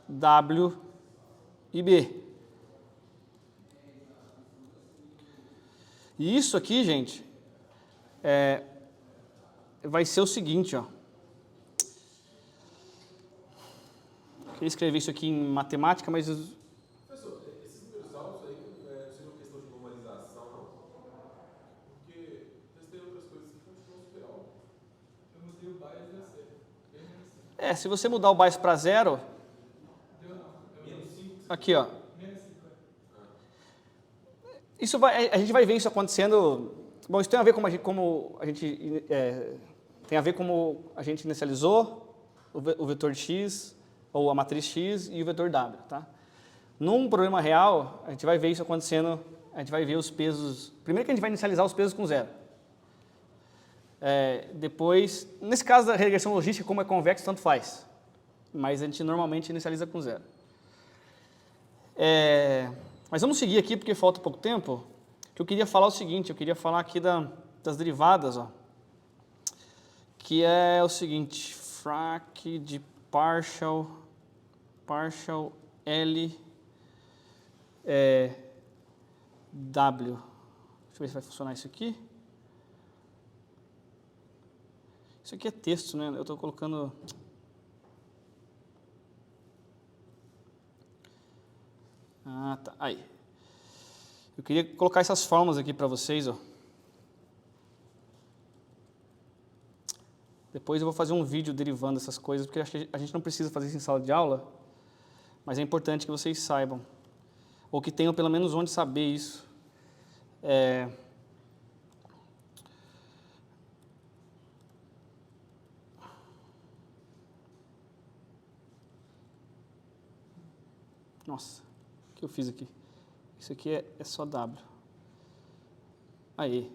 W e B. E isso aqui, gente, vai ser o seguinte, ó. Eu queria escrever isso aqui em matemática, mas... Professor, esses números altos aí não seria uma questão de normalização, não? Porque testei outras coisas que continuam super alto. Eu mudei o bias e a série. se você mudar o bias para 0... Menos 5. Aqui, ó. A gente vai ver isso acontecendo... Bom, isso tem a ver com tem a ver como a gente inicializou o vetor de X, ou a matriz X e o vetor W, tá? Num problema real, a gente vai ver isso acontecendo, a gente vai ver os pesos... Primeiro que a gente vai inicializar os pesos com 0. Depois, nesse caso da regressão logística, como é convexo, tanto faz. Mas a gente normalmente inicializa com 0. Mas vamos seguir aqui, porque falta pouco tempo, que eu queria falar o seguinte, eu queria falar aqui das derivadas, ó, que é o seguinte, frac de partial L W. Deixa eu ver se vai funcionar isso aqui. Isso aqui é texto, né? Eu estou colocando... Ah, tá. Aí. Eu queria colocar essas fórmulas aqui para vocês, ó. Depois eu vou fazer um vídeo derivando essas coisas, porque acho que a gente não precisa fazer isso em sala de aula, mas é importante que vocês saibam, ou que tenham pelo menos onde saber isso. Nossa, o que eu fiz aqui? Isso aqui é só W. Aí.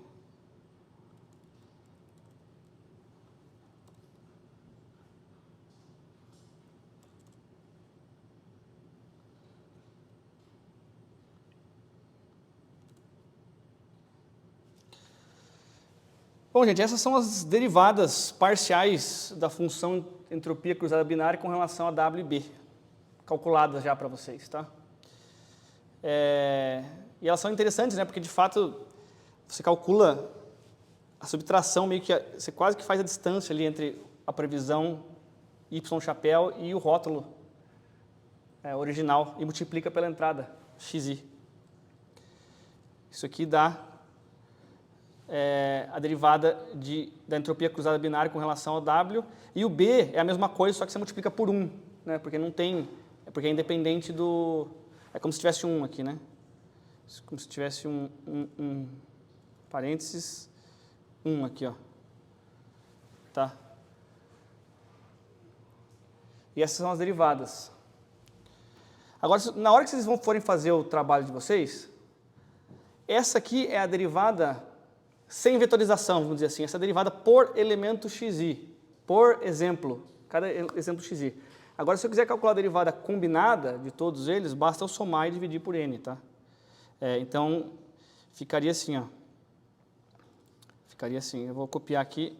Bom, gente, essas são as derivadas parciais da função entropia cruzada binária com relação a W e B, calculadas já para vocês, tá? E elas são interessantes, né? Porque de fato você calcula a subtração, meio que você quase que faz a distância ali entre a previsão y chapéu e o rótulo original e multiplica pela entrada xi. Isso aqui dá a derivada da entropia cruzada binária com relação ao W, e o B é a mesma coisa, só que você multiplica por 1, né? Porque não tem, porque é independente do... É como se tivesse 1 aqui, né? Como se tivesse um parênteses, 1 aqui, ó. Tá? E essas são as derivadas. Agora, na hora que vocês forem fazer o trabalho de vocês, essa aqui é a derivada sem vetorização, vamos dizer assim, essa derivada por elemento xi, por exemplo, cada exemplo xi. Agora, se eu quiser calcular a derivada combinada de todos eles, basta eu somar e dividir por n, tá? Então, ficaria assim, ó. Ficaria assim, eu vou copiar aqui.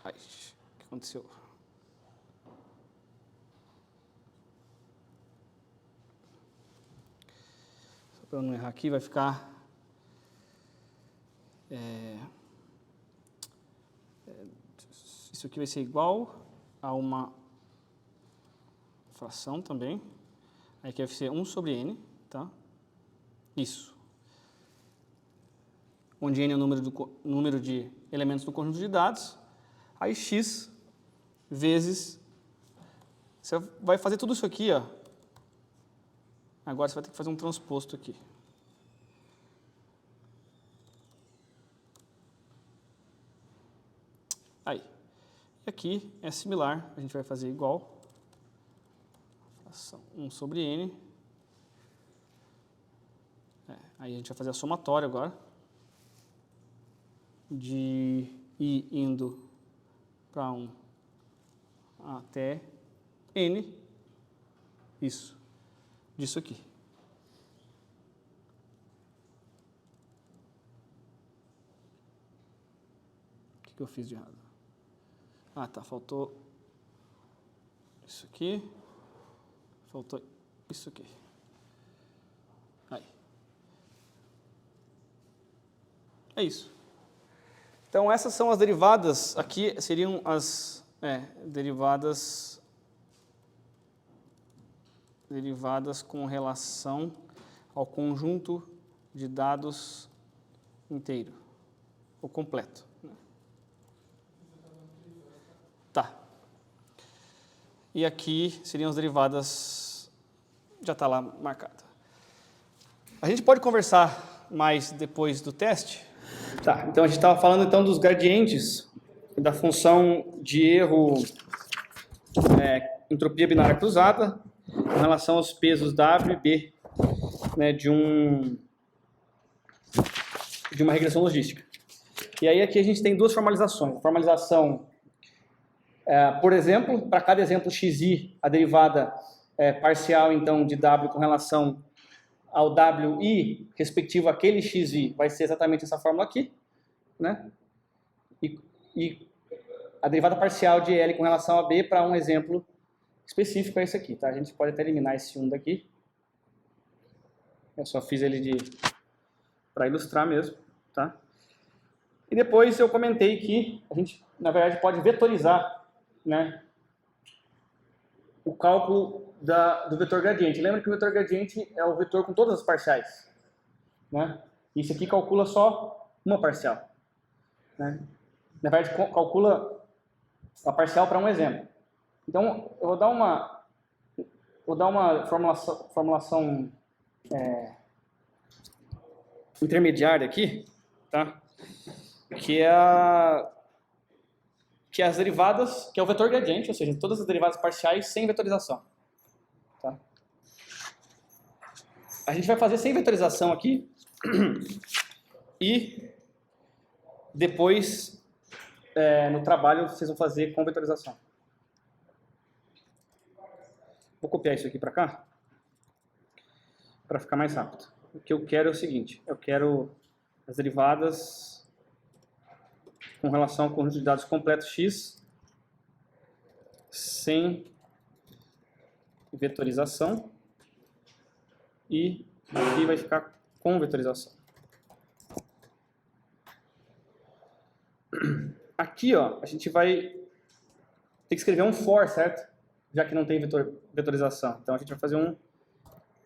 Ai, o que aconteceu? Só para eu não errar aqui, vai ficar... Isso aqui vai ser igual a uma fração também. Aí aqui vai ser 1 sobre n, tá? Isso. Onde n é o número de elementos do conjunto de dados. Aí x vezes... Você vai fazer tudo isso aqui, ó. Agora você vai ter que fazer um transposto aqui. Aí. E aqui é similar, a gente vai fazer igual. 1 sobre n. Aí a gente vai fazer a somatória agora. De i indo para 1 até n. Isso. Disso aqui. O que eu fiz de errado? Ah, tá, faltou isso aqui, faltou isso aqui. Aí. É isso. Então, essas são as derivadas, aqui seriam as derivadas com relação ao conjunto de dados inteiro, ou completo. Tá. E aqui seriam as derivadas, já está lá marcado. A gente pode conversar mais depois do teste? Tá, então a gente estava falando então dos gradientes da função de erro entropia binária cruzada em relação aos pesos W e B, né, de uma regressão logística. E aí aqui a gente tem duas formalizações. Formalização, por exemplo, para cada exemplo xi, a derivada parcial então de W com relação ao WI, respectivo àquele xi, vai ser exatamente essa fórmula aqui, né? E a derivada parcial de L com relação a B para um exemplo específico é esse aqui, tá? A gente pode até eliminar esse 1 daqui. Eu só fiz ele para ilustrar mesmo, tá? E depois eu comentei que a gente, na verdade, pode vetorizar, né, o cálculo do vetor gradiente. Lembra que o vetor gradiente é o vetor com todas as parciais, né? Isso aqui calcula só uma parcial, né? Na verdade, calcula a parcial para um exemplo. Então, eu vou dar uma formulação intermediária aqui, tá? Que é as derivadas, que é o vetor gradiente, ou seja, todas as derivadas parciais sem vetorização. Tá? A gente vai fazer sem vetorização aqui e depois, no trabalho, vocês vão fazer com vetorização. Vou copiar isso aqui para cá, para ficar mais rápido. O que eu quero é o seguinte, eu quero as derivadas com relação ao conjunto de dados completo X sem vetorização e aqui vai ficar com vetorização. Aqui, ó, a gente vai ter que escrever um for, certo? Já que não tem vetorização. Então a gente vai fazer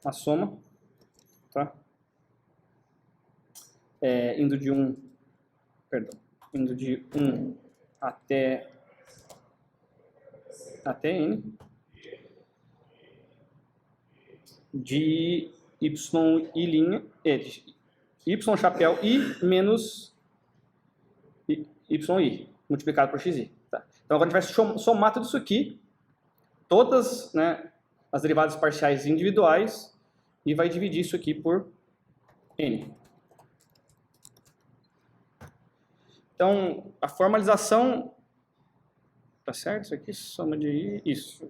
uma soma, tá? Indo de 1 até n de y i linha, de y chapéu i menos yi multiplicado por xi. Tá? Então agora a gente vai somar tudo isso aqui, todas, né, as derivadas parciais individuais, e vai dividir isso aqui por n. Então a formalização, tá certo? Isso aqui soma de i, isso.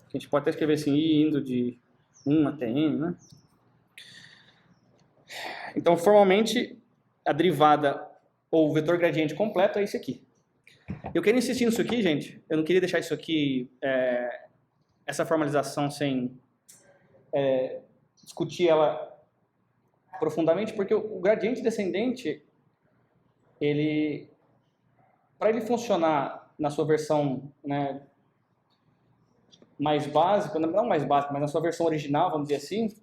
A gente pode até escrever assim, i indo de 1 até n, né? Então formalmente a derivada ou o vetor gradiente completo é esse aqui. Eu quero insistir nisso aqui, gente. Eu não queria deixar isso aqui, essa formalização sem discutir ela profundamente, porque o gradiente descendente, para ele funcionar na sua versão, né, mais básica, não mais básica, mas na sua versão original, vamos dizer assim,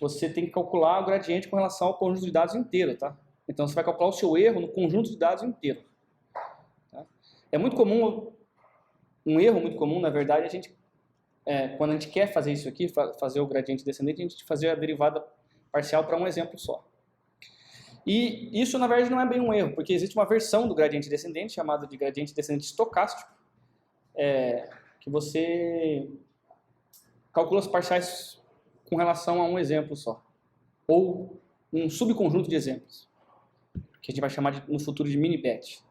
você tem que calcular o gradiente com relação ao conjunto de dados inteiro, tá? Então você vai calcular o seu erro no conjunto de dados inteiro. Tá? É muito comum, um erro muito comum, na verdade, quando a gente quer fazer isso aqui, fazer o gradiente descendente, a gente fazer a derivada parcial para um exemplo só. E isso, na verdade, não é bem um erro, porque existe uma versão do gradiente descendente, chamada de gradiente descendente estocástico, que você calcula as parciais com relação a um exemplo só, ou um subconjunto de exemplos, que a gente vai chamar no futuro de mini-batch.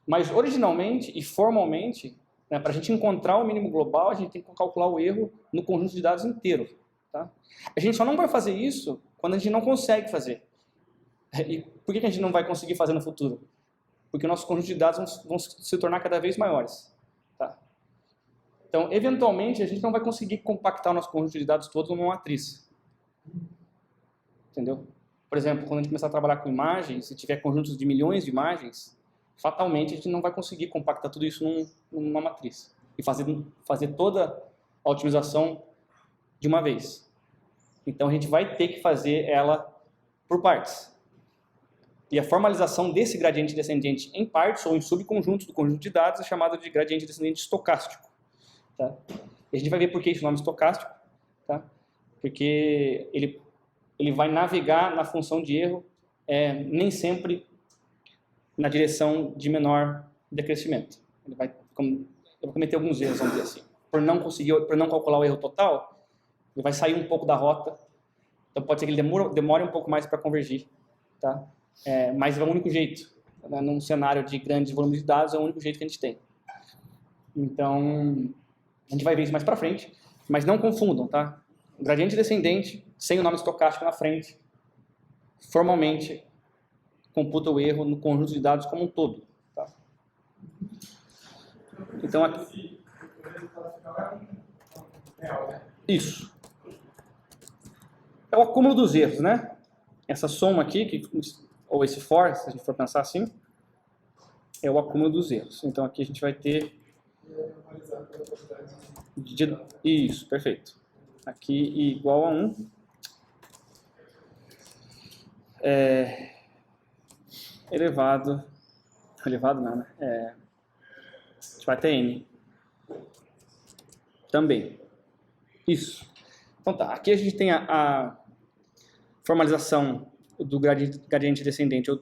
Mas originalmente e formalmente, né, para a gente encontrar o mínimo global, a gente tem que calcular o erro no conjunto de dados inteiro. Tá? A gente só não vai fazer isso quando a gente não consegue fazer. E por que a gente não vai conseguir fazer no futuro? Porque o nosso conjunto de dados vão se tornar cada vez maiores. Tá? Então, eventualmente, a gente não vai conseguir compactar o nosso conjunto de dados todo numa matriz. Entendeu? Por exemplo, quando a gente começar a trabalhar com imagens, se tiver conjuntos de milhões de imagens, fatalmente a gente não vai conseguir compactar tudo isso numa matriz e fazer toda a otimização de uma vez. Então a gente vai ter que fazer ela por partes. E a formalização desse gradiente descendente em partes ou em subconjuntos do conjunto de dados é chamada de gradiente descendente estocástico. Tá? E a gente vai ver por que esse nome estocástico, tá? Porque ele vai navegar na função de erro, nem sempre na direção de menor decrescimento. Eu vou cometer alguns erros, vamos dizer assim. Por não calcular o erro total, ele vai sair um pouco da rota. Então pode ser que ele demore um pouco mais para convergir. Tá? Mas é o único jeito. Né? Num cenário de grandes volumes de dados, é o único jeito que a gente tem. Então, a gente vai ver isso mais para frente. Mas não confundam, tá? O gradiente descendente, sem o nome estocástico na frente, formalmente computa o erro no conjunto de dados como um todo. Tá? Então, aqui... Isso. É o acúmulo dos erros, né? Essa soma aqui, ou esse for, se a gente for pensar assim, é o acúmulo dos erros. Então, aqui a gente vai ter... Isso, perfeito. Aqui igual a 1. Elevado não, né? A gente vai ter n. Também. Isso. Então tá, aqui a gente tem a formalização do gradiente descendente, ou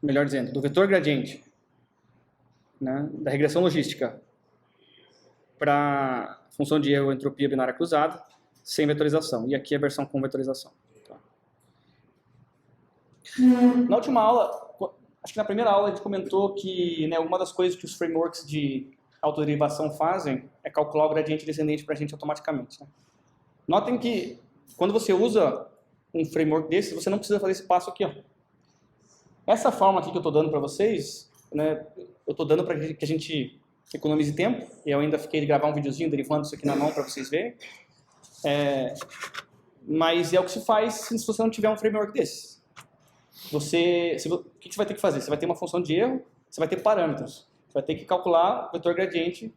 melhor dizendo, do vetor gradiente, né, da regressão logística para função de erro entropia binária cruzada, sem vetorização. E aqui a versão com vetorização. Tá. Na última aula, acho que na primeira aula a gente comentou que, né, uma das coisas que os frameworks de autoderivação fazem é calcular o gradiente descendente para a gente automaticamente. Né? Notem que quando você usa um framework desse, você não precisa fazer esse passo aqui. Ó. Essa forma aqui que eu estou dando para vocês, né, eu estou dando para que a gente economize tempo. Eu ainda fiquei de gravar um videozinho derivando isso aqui na mão para vocês verem. Mas é o que se faz se você não tiver um framework desse. O que você vai ter que fazer? Você vai ter uma função de erro, você vai ter parâmetros. Você vai ter que calcular o vetor gradiente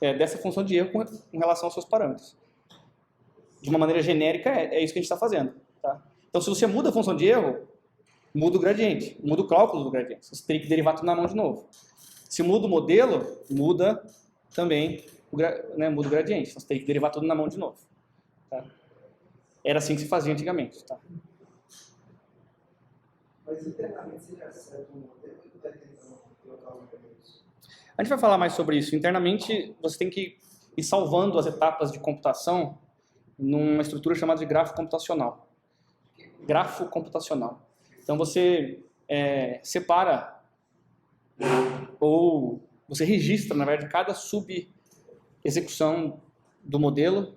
dessa função de erro com relação aos seus parâmetros. De uma maneira genérica, é isso que a gente está fazendo. Tá? Então, se você muda a função de erro, muda o gradiente, muda o cálculo do gradiente. Você teria que derivar tudo na mão de novo. Se muda o modelo, muda também muda o gradiente. Você teria que derivar tudo na mão de novo. Tá? Era assim que se fazia antigamente. Tá? Mas internamente você já acerta um modelo e vai tentando colocar os elementos. A gente vai falar mais sobre isso. Internamente, você tem que ir salvando as etapas de computação numa estrutura chamada de grafo computacional. Grafo computacional. Então, você separa ou você registra, na verdade, cada sub-execução do modelo.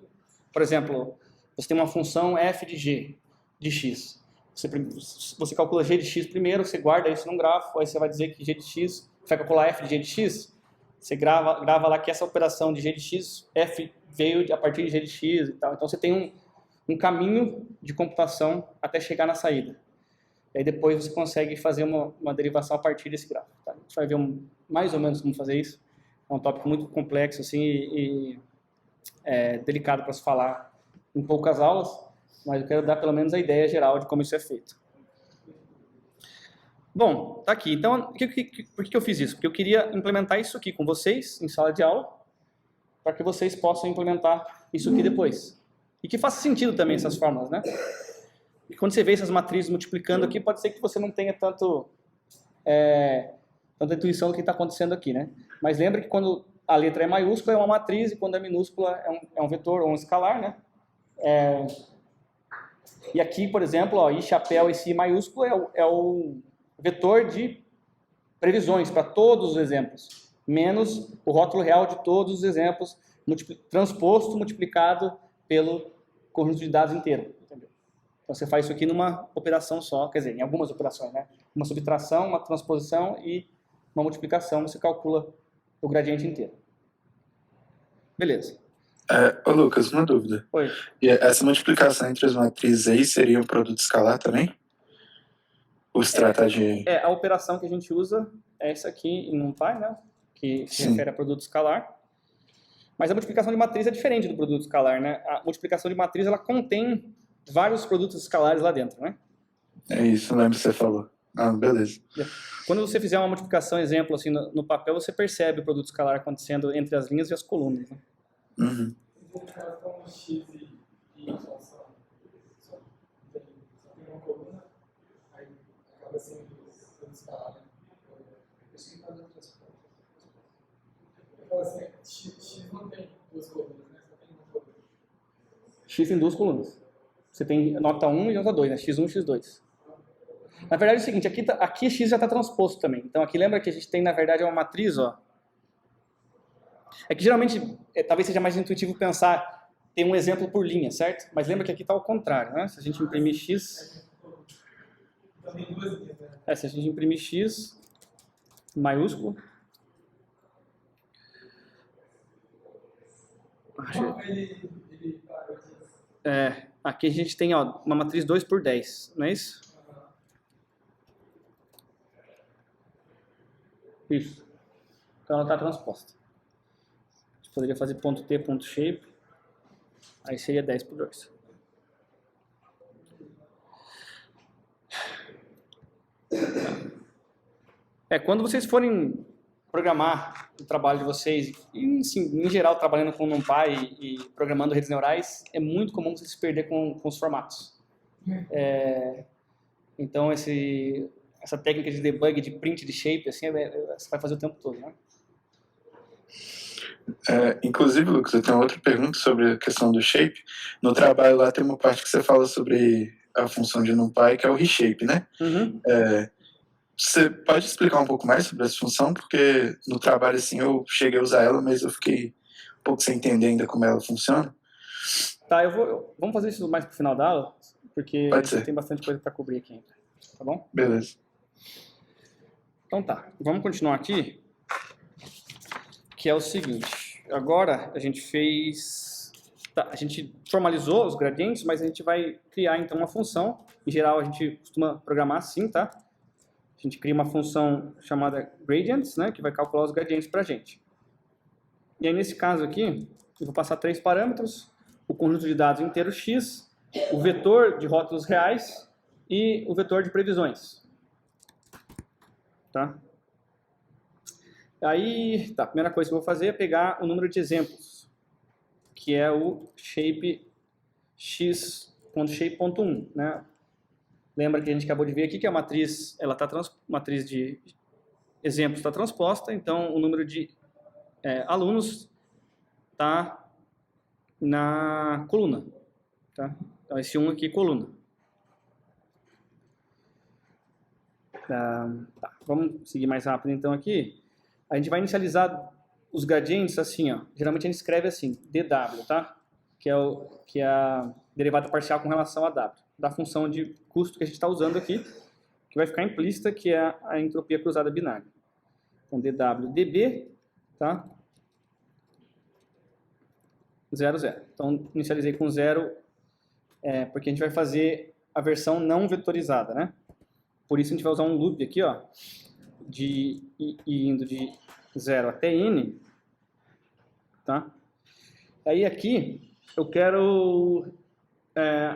Por exemplo, você tem uma função f de g, de x. Você calcula g de x primeiro, você guarda isso num grafo, aí você vai dizer que g de x, você vai calcular f de g de x, você grava lá que essa operação de g de x, f veio a partir de g de x e tal. Então você tem um caminho de computação até chegar na saída. E aí depois você consegue fazer uma derivação a partir desse grafo. Tá? A gente vai ver mais ou menos como fazer isso. É um tópico muito complexo assim, e delicado para se falar em poucas aulas, mas eu quero dar pelo menos a ideia geral de como isso é feito. Bom, tá aqui. Então, por que eu fiz isso? Porque eu queria implementar isso aqui com vocês em sala de aula, para que vocês possam implementar isso aqui depois. E que faça sentido também essas fórmulas, né? E quando você vê essas matrizes multiplicando aqui, pode ser que você não tenha tanta intuição do que está acontecendo aqui, né? Mas lembra que quando a letra é maiúscula é uma matriz e quando é minúscula é um vetor ou um escalar, né? E aqui, por exemplo, ó, I chapéu, esse I maiúsculo é o vetor de previsões para todos os exemplos, menos o rótulo real de todos os exemplos, transposto, multiplicado pelo conjunto de dados inteiro. Entendeu? Então você faz isso aqui numa operação só, quer dizer, em algumas operações, né? Uma subtração, uma transposição e uma multiplicação, você calcula o gradiente inteiro. Beleza. Ô Lucas, uma dúvida. Oi. E essa multiplicação entre as matrizes aí seria um produto escalar também? Ou se trata de... A operação que a gente usa é essa aqui em NumPy, né? Que se refere a produto escalar. Mas a multiplicação de matriz é diferente do produto escalar, né? A multiplicação de matriz, ela contém vários produtos escalares lá dentro, né? É isso, lembro que você falou. Ah, beleza. Quando você fizer uma multiplicação, exemplo, assim, no papel, você percebe o produto escalar acontecendo entre as linhas e as colunas, né? Uhum. Como x e y só tem uma coluna, aí acaba sendo escalado. Isso que faz outras coisas. Eu falo assim, x não tem duas colunas, né? Só tem uma coluna. X tem duas colunas. Você tem nota 1 e nota 2, né? X1 e X2. Na verdade é o seguinte, aqui X já está transposto também. Então aqui lembra que a gente tem, na verdade, uma matriz, ó. É que geralmente, talvez seja mais intuitivo pensar, tem um exemplo por linha, certo? Mas lembra que aqui está ao contrário, né? Se a gente imprimir X... Também duas linhas, né? Se a gente imprimir X maiúsculo... Ele parou de... Aqui a gente tem, ó, uma matriz 2 por 10, não é isso? Isso. Então ela está transposta. A gente poderia fazer ponto T, ponto shape. Aí seria 10 por 2. Quando vocês forem programar o trabalho de vocês, e assim, em geral trabalhando com NumPy e programando redes neurais, é muito comum você se perder com os formatos. Então essa técnica de debug, de print de shape, assim, você vai fazer o tempo todo, né? Inclusive, Lucas, eu tenho outra pergunta sobre a questão do shape. No trabalho lá tem uma parte que você fala sobre a função de NumPy, que é o reshape, né? Uhum. Você pode explicar um pouco mais sobre essa função? Porque no trabalho, assim, eu cheguei a usar ela, mas eu fiquei um pouco sem entender ainda como ela funciona. Tá, vamos fazer isso mais pro final da aula, porque Pode ser. tem bastante coisa para cobrir aqui ainda, tá bom? Beleza. Então tá, vamos continuar aqui. que é o seguinte. Agora a gente fez... Tá, a gente formalizou os gradientes, mas a gente vai criar então uma função. Em geral a gente costuma programar assim, tá? A gente cria uma função chamada gradients, né, que vai calcular os gradientes para a gente. E aí nesse caso aqui, eu vou passar 3 parâmetros, o conjunto de dados inteiro x, o vetor de rótulos reais e o vetor de previsões. Tá? Aí, tá, a primeira coisa que eu vou fazer é pegar o número de exemplos, que é o shape x.shape.1, né? Lembra que a gente acabou de ver aqui que a matriz, matriz de exemplos está transposta, então o número de alunos está na coluna. Tá? Então esse 1 aqui, coluna. Tá, vamos seguir mais rápido então aqui. A gente vai inicializar os gradientes assim, ó. Geralmente a gente escreve assim, dw, tá? Que é a derivada parcial com relação a w, da função de custo que a gente está usando aqui, que vai ficar implícita, que é a entropia cruzada binária. Então, dw db, tá? 0, 0. Então, inicializei com 0, porque a gente vai fazer a versão não vetorizada, né? Por isso, a gente vai usar um loop aqui, ó, indo de 0 até n, tá? Aí, aqui, eu quero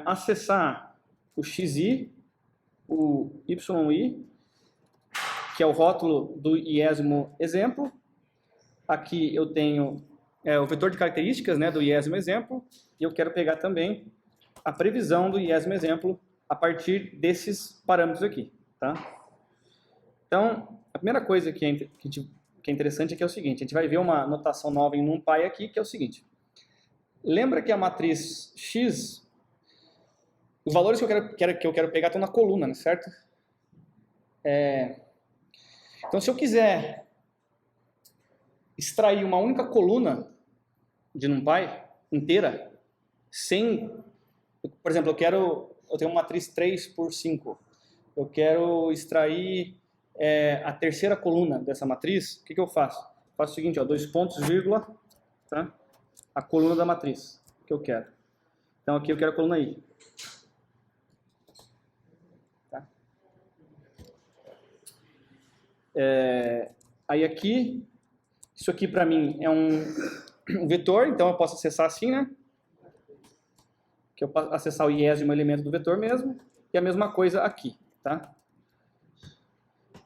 acessar o xi, o yi, que é o rótulo do iésimo exemplo. Aqui eu tenho o vetor de características, né, do iésimo exemplo, e eu quero pegar também a previsão do iésimo exemplo a partir desses parâmetros aqui. Tá? Então, a primeira coisa que é interessante aqui é o seguinte, a gente vai ver uma notação nova em NumPy aqui, que é o seguinte. Lembra que a matriz X, os valores que eu quero pegar estão na coluna, né, certo? Então, se eu quiser extrair uma única coluna de NumPy inteira, por exemplo, eu tenho uma matriz 3 por 5, eu quero extrair a terceira coluna dessa matriz, o que eu faço? Faço o seguinte, ó, 2 pontos, vírgula, tá? A coluna da matriz que eu quero. Então aqui eu quero a coluna I. Tá? Aí aqui, isso aqui para mim é um vetor, então eu posso acessar assim, né? Que eu posso acessar o iésimo elemento do vetor mesmo, e a mesma coisa aqui, tá?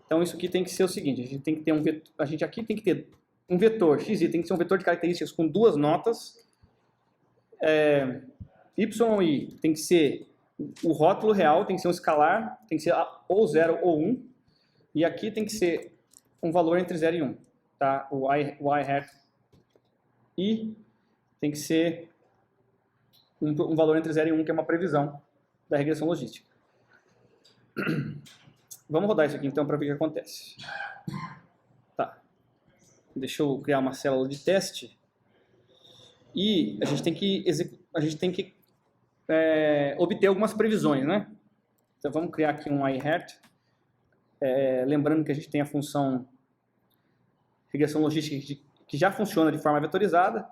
Então isso aqui tem que ser o seguinte, a gente tem que ter aqui tem que ter um vetor xi, tem que ser um vetor de características com 2 notas. Y tem que ser o rótulo real, tem que ser um escalar, tem que ser ou 0 ou 1. E aqui tem que ser um valor entre 0 e 1. Tá? O I hat I tem que ser um valor entre 0 e 1, que é uma previsão da regressão logística. Vamos rodar isso aqui então para ver o que acontece. Tá. Deixa eu criar uma célula de teste. E a gente tem que obter algumas previsões, né? Então vamos criar aqui um iHat. Lembrando que a gente tem a função regressão logística que já funciona de forma vetorizada.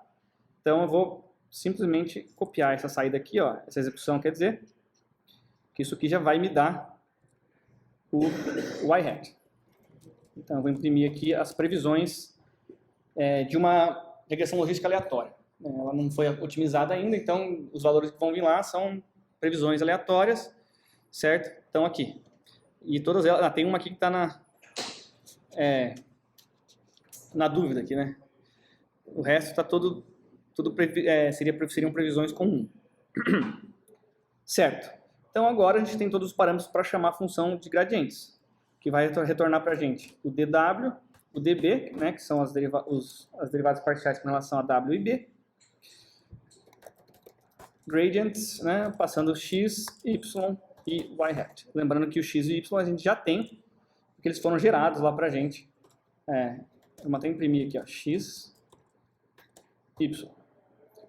Então eu vou simplesmente copiar essa saída aqui, ó, essa execução quer dizer que isso aqui já vai me dar o iHat. Então eu vou imprimir aqui as previsões de uma regressão logística aleatória. Ela não foi otimizada ainda, então os valores que vão vir lá são previsões aleatórias, certo? Então aqui. E todas elas, tem uma aqui que está na dúvida aqui, né? O resto está seriam previsões comuns. Certo. Então agora a gente tem todos os parâmetros para chamar a função de gradientes, que vai retornar para a gente o dw, o db, né, que são as derivadas parciais com relação a w e b, gradients, né, passando x, y e y hat. Lembrando que o x e y a gente já tem, porque eles foram gerados lá para a gente. Eu vou até imprimir aqui, ó, x, y.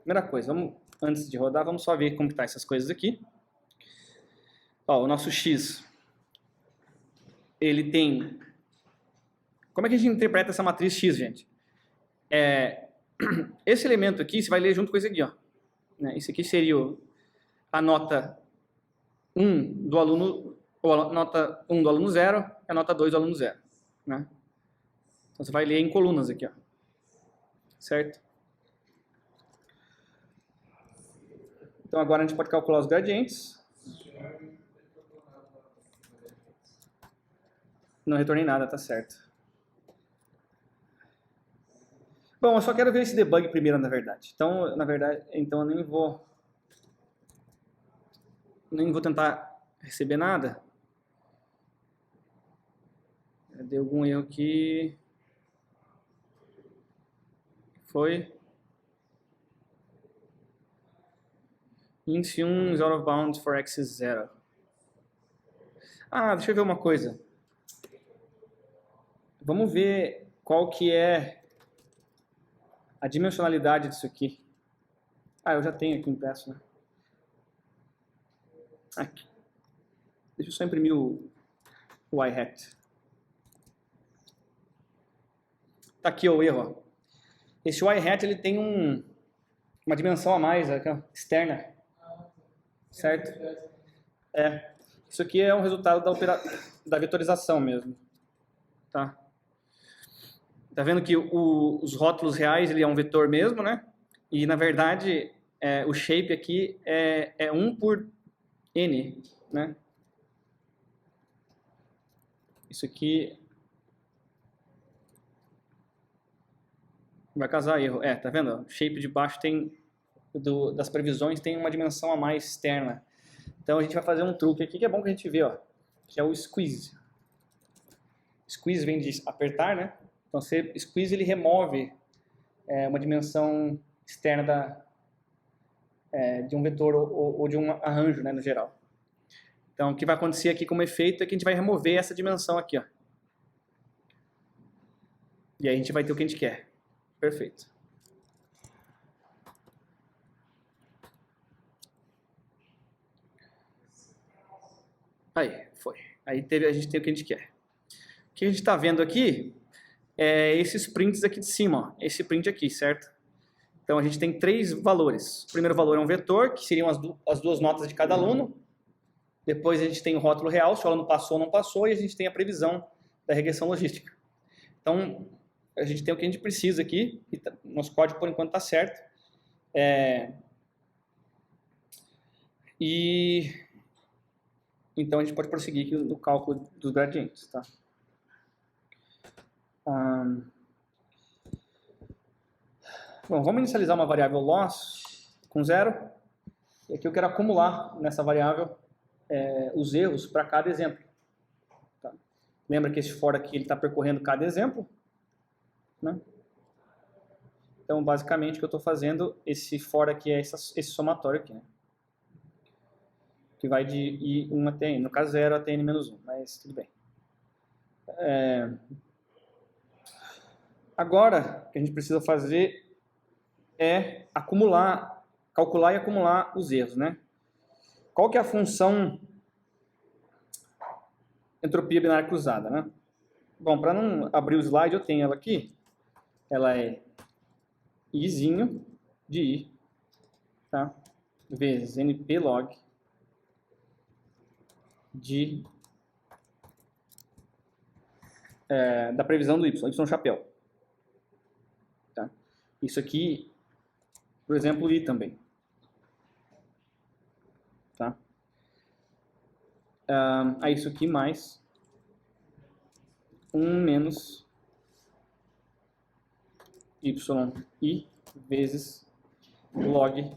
Primeira coisa, antes de rodar, vamos só ver como estão essas coisas aqui. Ó, o nosso x, ele tem... Como é que a gente interpreta essa matriz x, gente? esse elemento aqui, você vai ler junto com esse aqui, ó. Né? Esse aqui seria a nota 1 do aluno, ou a nota 1 do aluno 0 e a nota 2 do aluno 0. Né? Então você vai ler em colunas aqui, ó. Certo? Então agora a gente pode calcular os gradientes. Não retornei nada, tá certo. Bom, eu só quero ver esse debug primeiro, na verdade. Então eu nem vou tentar receber nada. Deu algum erro aqui. Foi. Int 1 is out of bounds for x is 0. Deixa eu ver uma coisa. Vamos ver qual que é a dimensionalidade disso aqui. Eu já tenho aqui impresso, né? Aqui. Deixa eu só imprimir o i-hat. Tá aqui o erro, ó. Esse y-hat ele tem uma dimensão a mais aqui, ó, externa. Certo? Isso aqui é um resultado da vetorização mesmo. Tá? Tá vendo que os rótulos reais ele é um vetor mesmo, né? E na verdade o shape aqui é 1 por n, né? Isso aqui vai causar erro. Tá vendo? O shape de baixo das previsões tem uma dimensão a mais externa. Então a gente vai fazer um truque aqui que é bom que a gente vê, ó, que é o squeeze. Squeeze vem de apertar, né? Então squeeze ele remove uma dimensão externa de um vetor ou de um arranjo, né, no geral. Então o que vai acontecer aqui como efeito é que a gente vai remover essa dimensão aqui, ó. E aí a gente vai ter o que a gente quer. Perfeito. Aí, foi. Aí a gente tem o que a gente quer. O que a gente está vendo aqui é esses prints aqui de cima, ó. Esse print aqui, certo? Então a gente tem 3 valores. O primeiro valor é um vetor, que seriam as duas notas de cada aluno. Depois a gente tem o rótulo real, se o aluno passou ou não passou, e a gente tem a previsão da regressão logística. Então a gente tem o que a gente precisa aqui, e nosso código por enquanto está certo. Então a gente pode prosseguir aqui no cálculo dos gradientes, tá? Bom, vamos inicializar uma variável loss com 0. E aqui eu quero acumular nessa variável os erros para cada exemplo. Tá? Lembra que esse for aqui está percorrendo cada exemplo? Né? Então, basicamente, o que eu estou fazendo, esse for aqui é esse somatório aqui, né? Que vai de I1 até N, no caso 0 até N-1, mas tudo bem. Agora, o que a gente precisa fazer é calcular e acumular os erros, né? Qual que é a função entropia binária cruzada, né? Bom, para não abrir o slide, eu tenho ela aqui. Ela é Izinho de I, tá? Vezes NP log da previsão do Y chapéu. Tá? Isso aqui, por exemplo, I também. Tá? Aí isso aqui mais 1 menos YI vezes log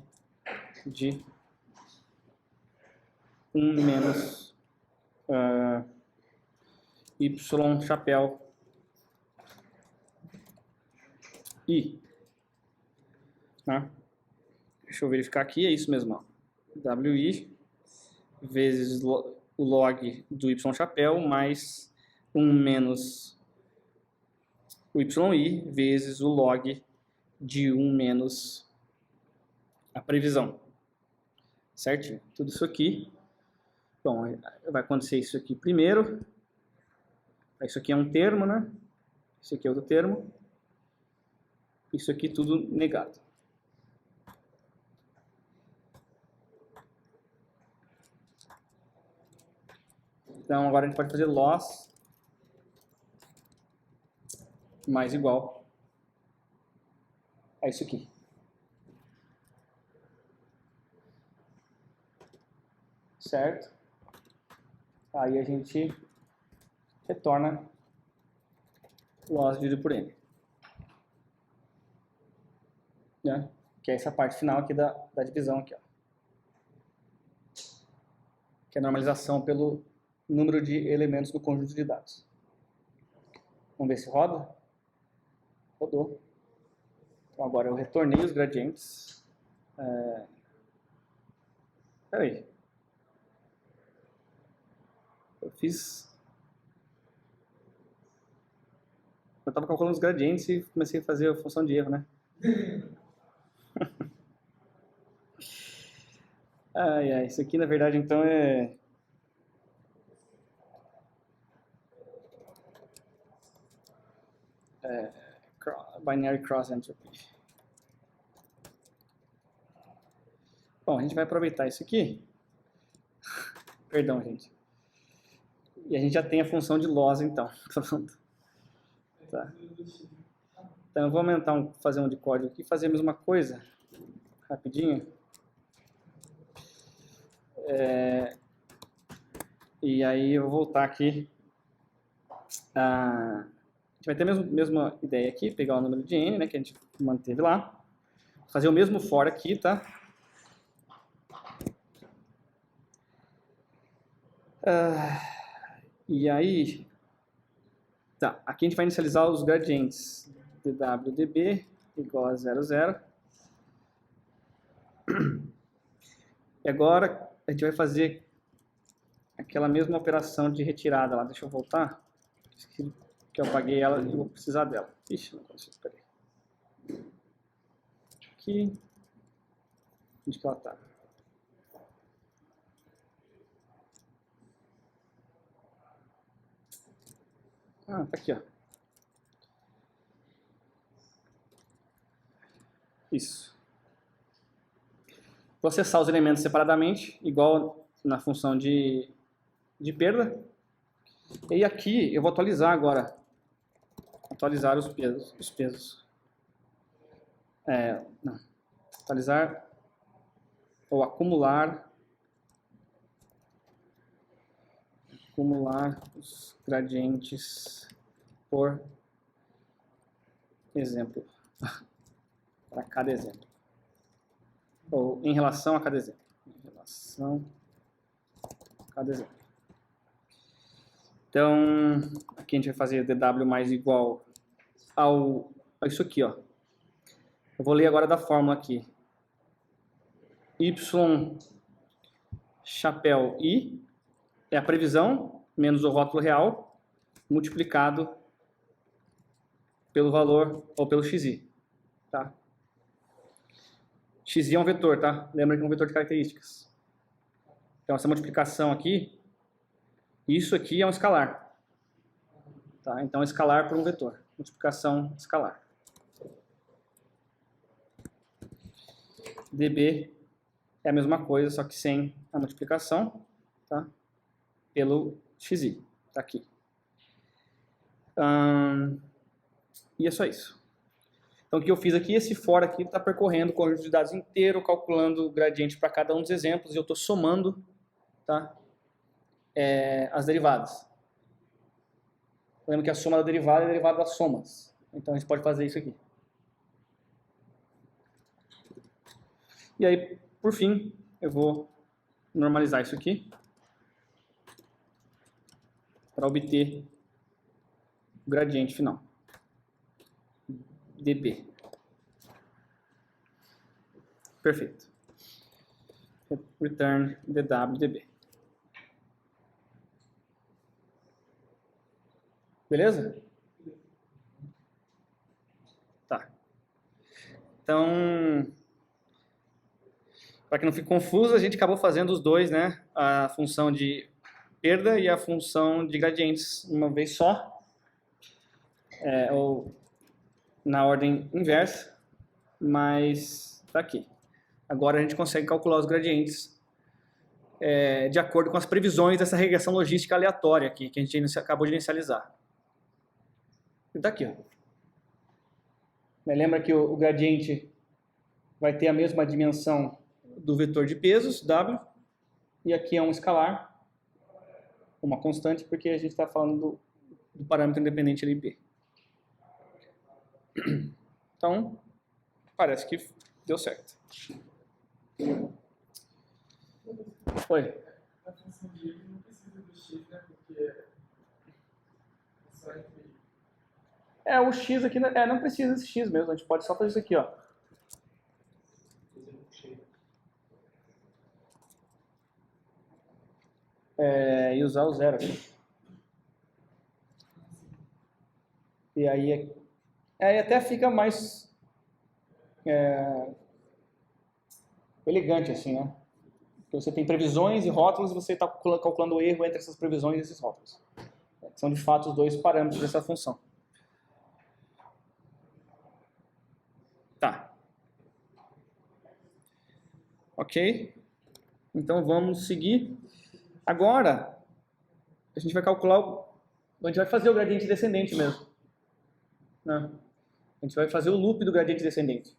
de 1 menos Y chapéu I. Tá? Deixa eu verificar aqui, é isso mesmo. Ó. WI vezes o log do Y chapéu mais 1 menos o YI vezes o log de 1 menos a previsão. Certo? Tudo isso aqui. Bom, vai acontecer isso aqui primeiro. Isso aqui é um termo, né? Isso aqui é outro termo. Isso aqui tudo negado. Então, agora a gente pode fazer loss mais igual a isso aqui. Certo? Aí a gente retorna loss dividido por n. Né? Que é essa parte final aqui da divisão aqui, ó. Que é a normalização pelo número de elementos do conjunto de dados. Vamos ver se roda. Rodou. Então agora eu retornei os gradientes. Peraí. Eu estava calculando os gradientes e comecei a fazer a função de erro, né? Isso aqui na verdade então é binary cross entropy. Bom, a gente vai aproveitar isso aqui. Perdão, gente. E a gente já tem a função de loss, então. Tá. Então eu vou fazer um de código aqui, fazer a mesma coisa, rapidinho. E aí eu vou voltar aqui. A gente vai ter a mesma ideia aqui, pegar o número de n, né, que a gente manteve lá. Fazer o mesmo for aqui, tá? E aí, tá, aqui a gente vai inicializar os gradientes dwdb igual a 00. E agora a gente vai fazer aquela mesma operação de retirada lá. Deixa eu voltar, que eu apaguei ela e vou precisar dela. Ixi, não consigo, peraí. Aqui, onde que ela tá? Tá aqui, ó. Isso. Vou acessar os elementos separadamente, igual na função de perda. E aqui eu vou atualizar agora. Atualizar os pesos. Não. Atualizar ou acumular os gradientes por exemplo, para cada exemplo, ou em relação a cada exemplo, Então, aqui a gente vai fazer dw mais igual a isso aqui, ó. Eu vou ler agora da fórmula aqui. Y chapéu I é a previsão menos o rótulo real multiplicado pelo valor ou pelo xi, tá? Xi é um vetor, tá? Lembra que é um vetor de características. Então essa multiplicação aqui, isso aqui é um escalar, tá? Então escalar por um vetor, multiplicação escalar. db é a mesma coisa, só que sem a multiplicação, tá? Pelo xi, tá aqui. E é só isso. Então o que eu fiz aqui, esse for aqui está percorrendo o conjunto de dados inteiro, calculando o gradiente para cada um dos exemplos, e eu estou somando, tá? As derivadas. Lembra que a soma da derivada é a derivada das somas. Então a gente pode fazer isso aqui. E aí, por fim, eu vou normalizar isso aqui para obter o gradiente final. db. Perfeito. Return dw/db. Beleza? Tá. Então, para que não fique confuso, a gente acabou fazendo os dois, né? A função de perda e a função de gradientes uma vez só. na ordem inversa, mas está aqui. Agora a gente consegue calcular os gradientes de acordo com as previsões dessa regressão logística aleatória aqui, que a gente acabou de inicializar. Está aqui, ó. Lembra que o gradiente vai ter a mesma dimensão do vetor de pesos, W, e aqui é um escalar, uma constante, porque a gente está falando do parâmetro independente ali, P. Então, parece que deu certo. Oi. A função de y não precisa do x, né? Porque é só entre... O x aqui não precisa desse x mesmo, a gente pode só fazer isso aqui, ó. E usar o zero aqui. E aí até fica mais elegante assim, né? Porque você tem previsões e rótulos e você está calculando o erro entre essas previsões e esses rótulos. São de fato os dois parâmetros dessa função. Tá. Ok? Então vamos seguir. Agora, a gente vai calcular, a gente vai fazer o gradiente descendente mesmo. Né? A gente vai fazer o loop do gradiente descendente.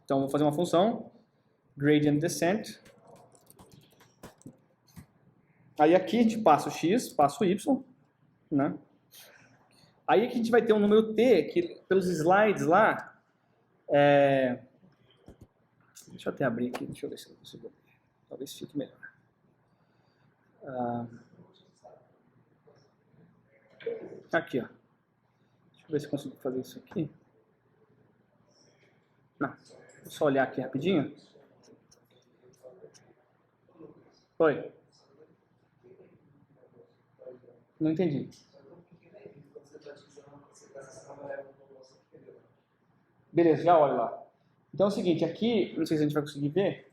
Então, vou fazer uma função, gradient descent. Aí aqui a gente passa o x, passa o y. Né? Aí aqui a gente vai ter um número t, que pelos slides lá, deixa eu até abrir aqui, deixa eu ver se eu consigo. Talvez fique melhor. Aqui, ó. Deixa eu ver se eu consigo fazer isso aqui. Não, vou só olhar aqui rapidinho. Oi. Não entendi. Beleza, já olho lá. Então é o seguinte, aqui, não sei se a gente vai conseguir ver,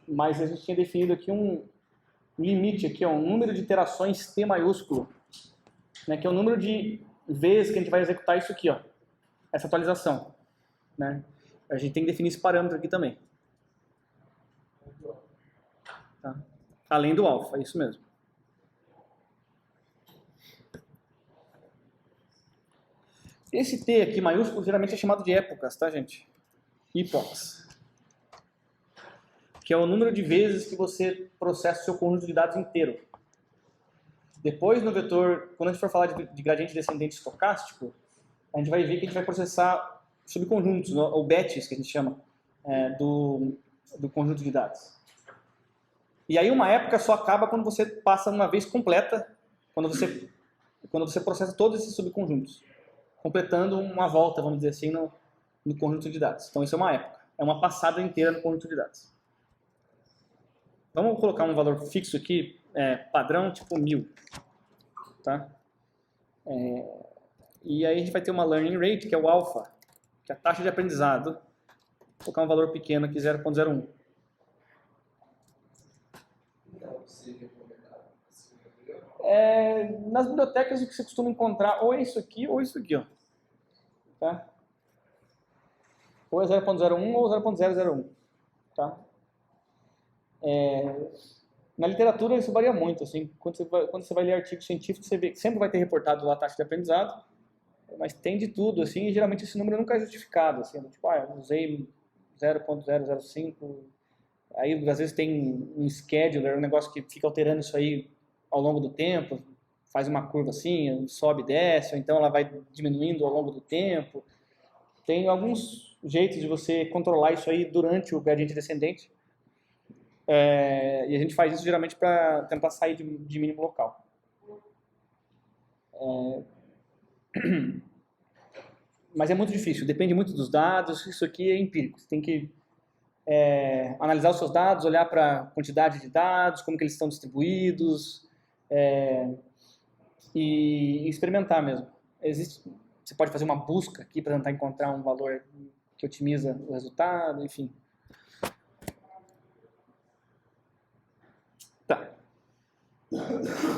mas a gente tinha definido aqui um limite, aqui, ó, um número de iterações T maiúsculo, né, que é o número de vezes que a gente vai executar isso aqui, ó, essa atualização. Né? A gente tem que definir esse parâmetro aqui também. Tá? Além do alfa, é isso mesmo. Esse T aqui maiúsculo geralmente é chamado de épocas, tá, gente? Epochs. Que é o número de vezes que você processa o seu conjunto de dados inteiro. Depois, no vetor, quando a gente for falar de gradiente descendente estocástico, a gente vai ver que a gente vai processar subconjuntos, ou batches, que a gente chama, do conjunto de dados. E aí uma época só acaba quando você passa uma vez completa, quando você processa todos esses subconjuntos, completando uma volta, vamos dizer assim, no conjunto de dados. Então isso é uma época, é uma passada inteira no conjunto de dados. Vamos colocar um valor fixo aqui, padrão, tipo 1000. Tá? E aí a gente vai ter uma learning rate, que é o alpha, que é a taxa de aprendizado. Vou colocar um valor pequeno aqui, 0.01. Nas bibliotecas o que você costuma encontrar ou é isso aqui ou isso aqui, ó. Tá? Ou é 0.01 ou 0.001. Tá? Na literatura isso varia muito, assim, quando você vai ler artigo científico, você vê que sempre vai ter reportado lá a taxa de aprendizado, mas tem de tudo, assim, e geralmente esse número nunca é justificado, assim, tipo, eu usei 0.005, aí às vezes tem um scheduler, um negócio que fica alterando isso aí ao longo do tempo, faz uma curva assim, sobe e desce, ou então ela vai diminuindo ao longo do tempo. Tem alguns jeitos de você controlar isso aí durante o gradiente descendente, e a gente faz isso geralmente para tentar sair de mínimo local. Mas é muito difícil, depende muito dos dados, isso aqui é empírico. Você tem que analisar os seus dados, olhar para a quantidade de dados, como que eles estão distribuídos, e experimentar mesmo. Você pode fazer uma busca aqui para tentar encontrar um valor que otimiza o resultado, enfim. Tá.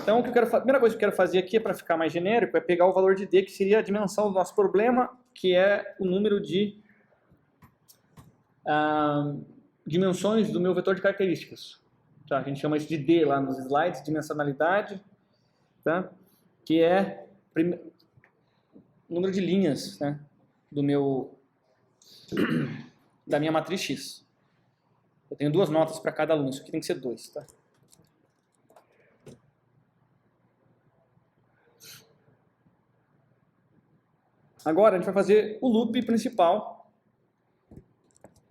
Então, a primeira coisa que eu quero fazer aqui, para ficar mais genérico, é pegar o valor de D, que seria a dimensão do nosso problema, que é o número de dimensões do meu vetor de características. Tá? A gente chama isso de D lá nos slides, dimensionalidade, tá? Que é o número de linhas, né? Da minha matriz X. Eu tenho 2 notas para cada aluno, isso aqui tem que ser 2, tá? Agora a gente vai fazer o loop principal,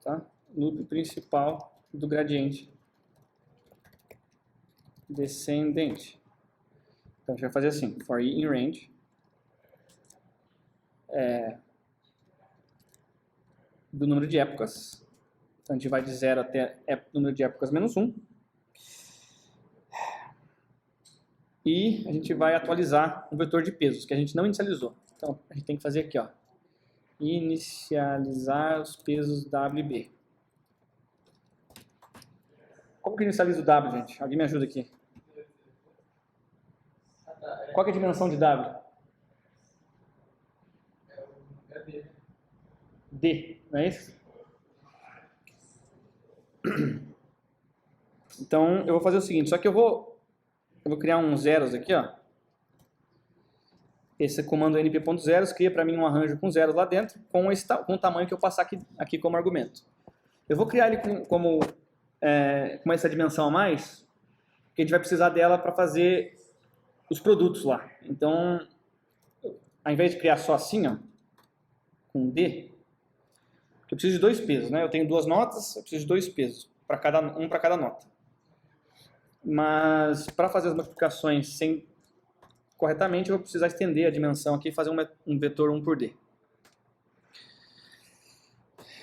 tá? Loop principal do gradiente descendente. Então a gente vai fazer assim, for i in range, do número de épocas. Então a gente vai de 0 até número de épocas menos 1. E a gente vai atualizar o vetor de pesos, que a gente não inicializou. Então a gente tem que fazer aqui, ó, inicializar os pesos W e B. Como que inicializa o W, gente? Alguém me ajuda aqui. Qual que é a dimensão de W? É D. D, não é isso? Então eu vou fazer o seguinte, só que eu vou criar uns zeros aqui, ó. Esse comando np.zeros cria para mim um arranjo com zeros lá dentro, com o tamanho que eu passar aqui como argumento. Eu vou criar ele com essa dimensão a mais, que a gente vai precisar dela para fazer os produtos lá. Então, ao invés de criar só assim, ó, com D, eu preciso de 2 pesos, né? Eu tenho 2 notas, eu preciso de 2 pesos, um para cada nota. Mas para fazer as multiplicações corretamente, eu vou precisar estender a dimensão aqui e fazer um vetor 1 por D.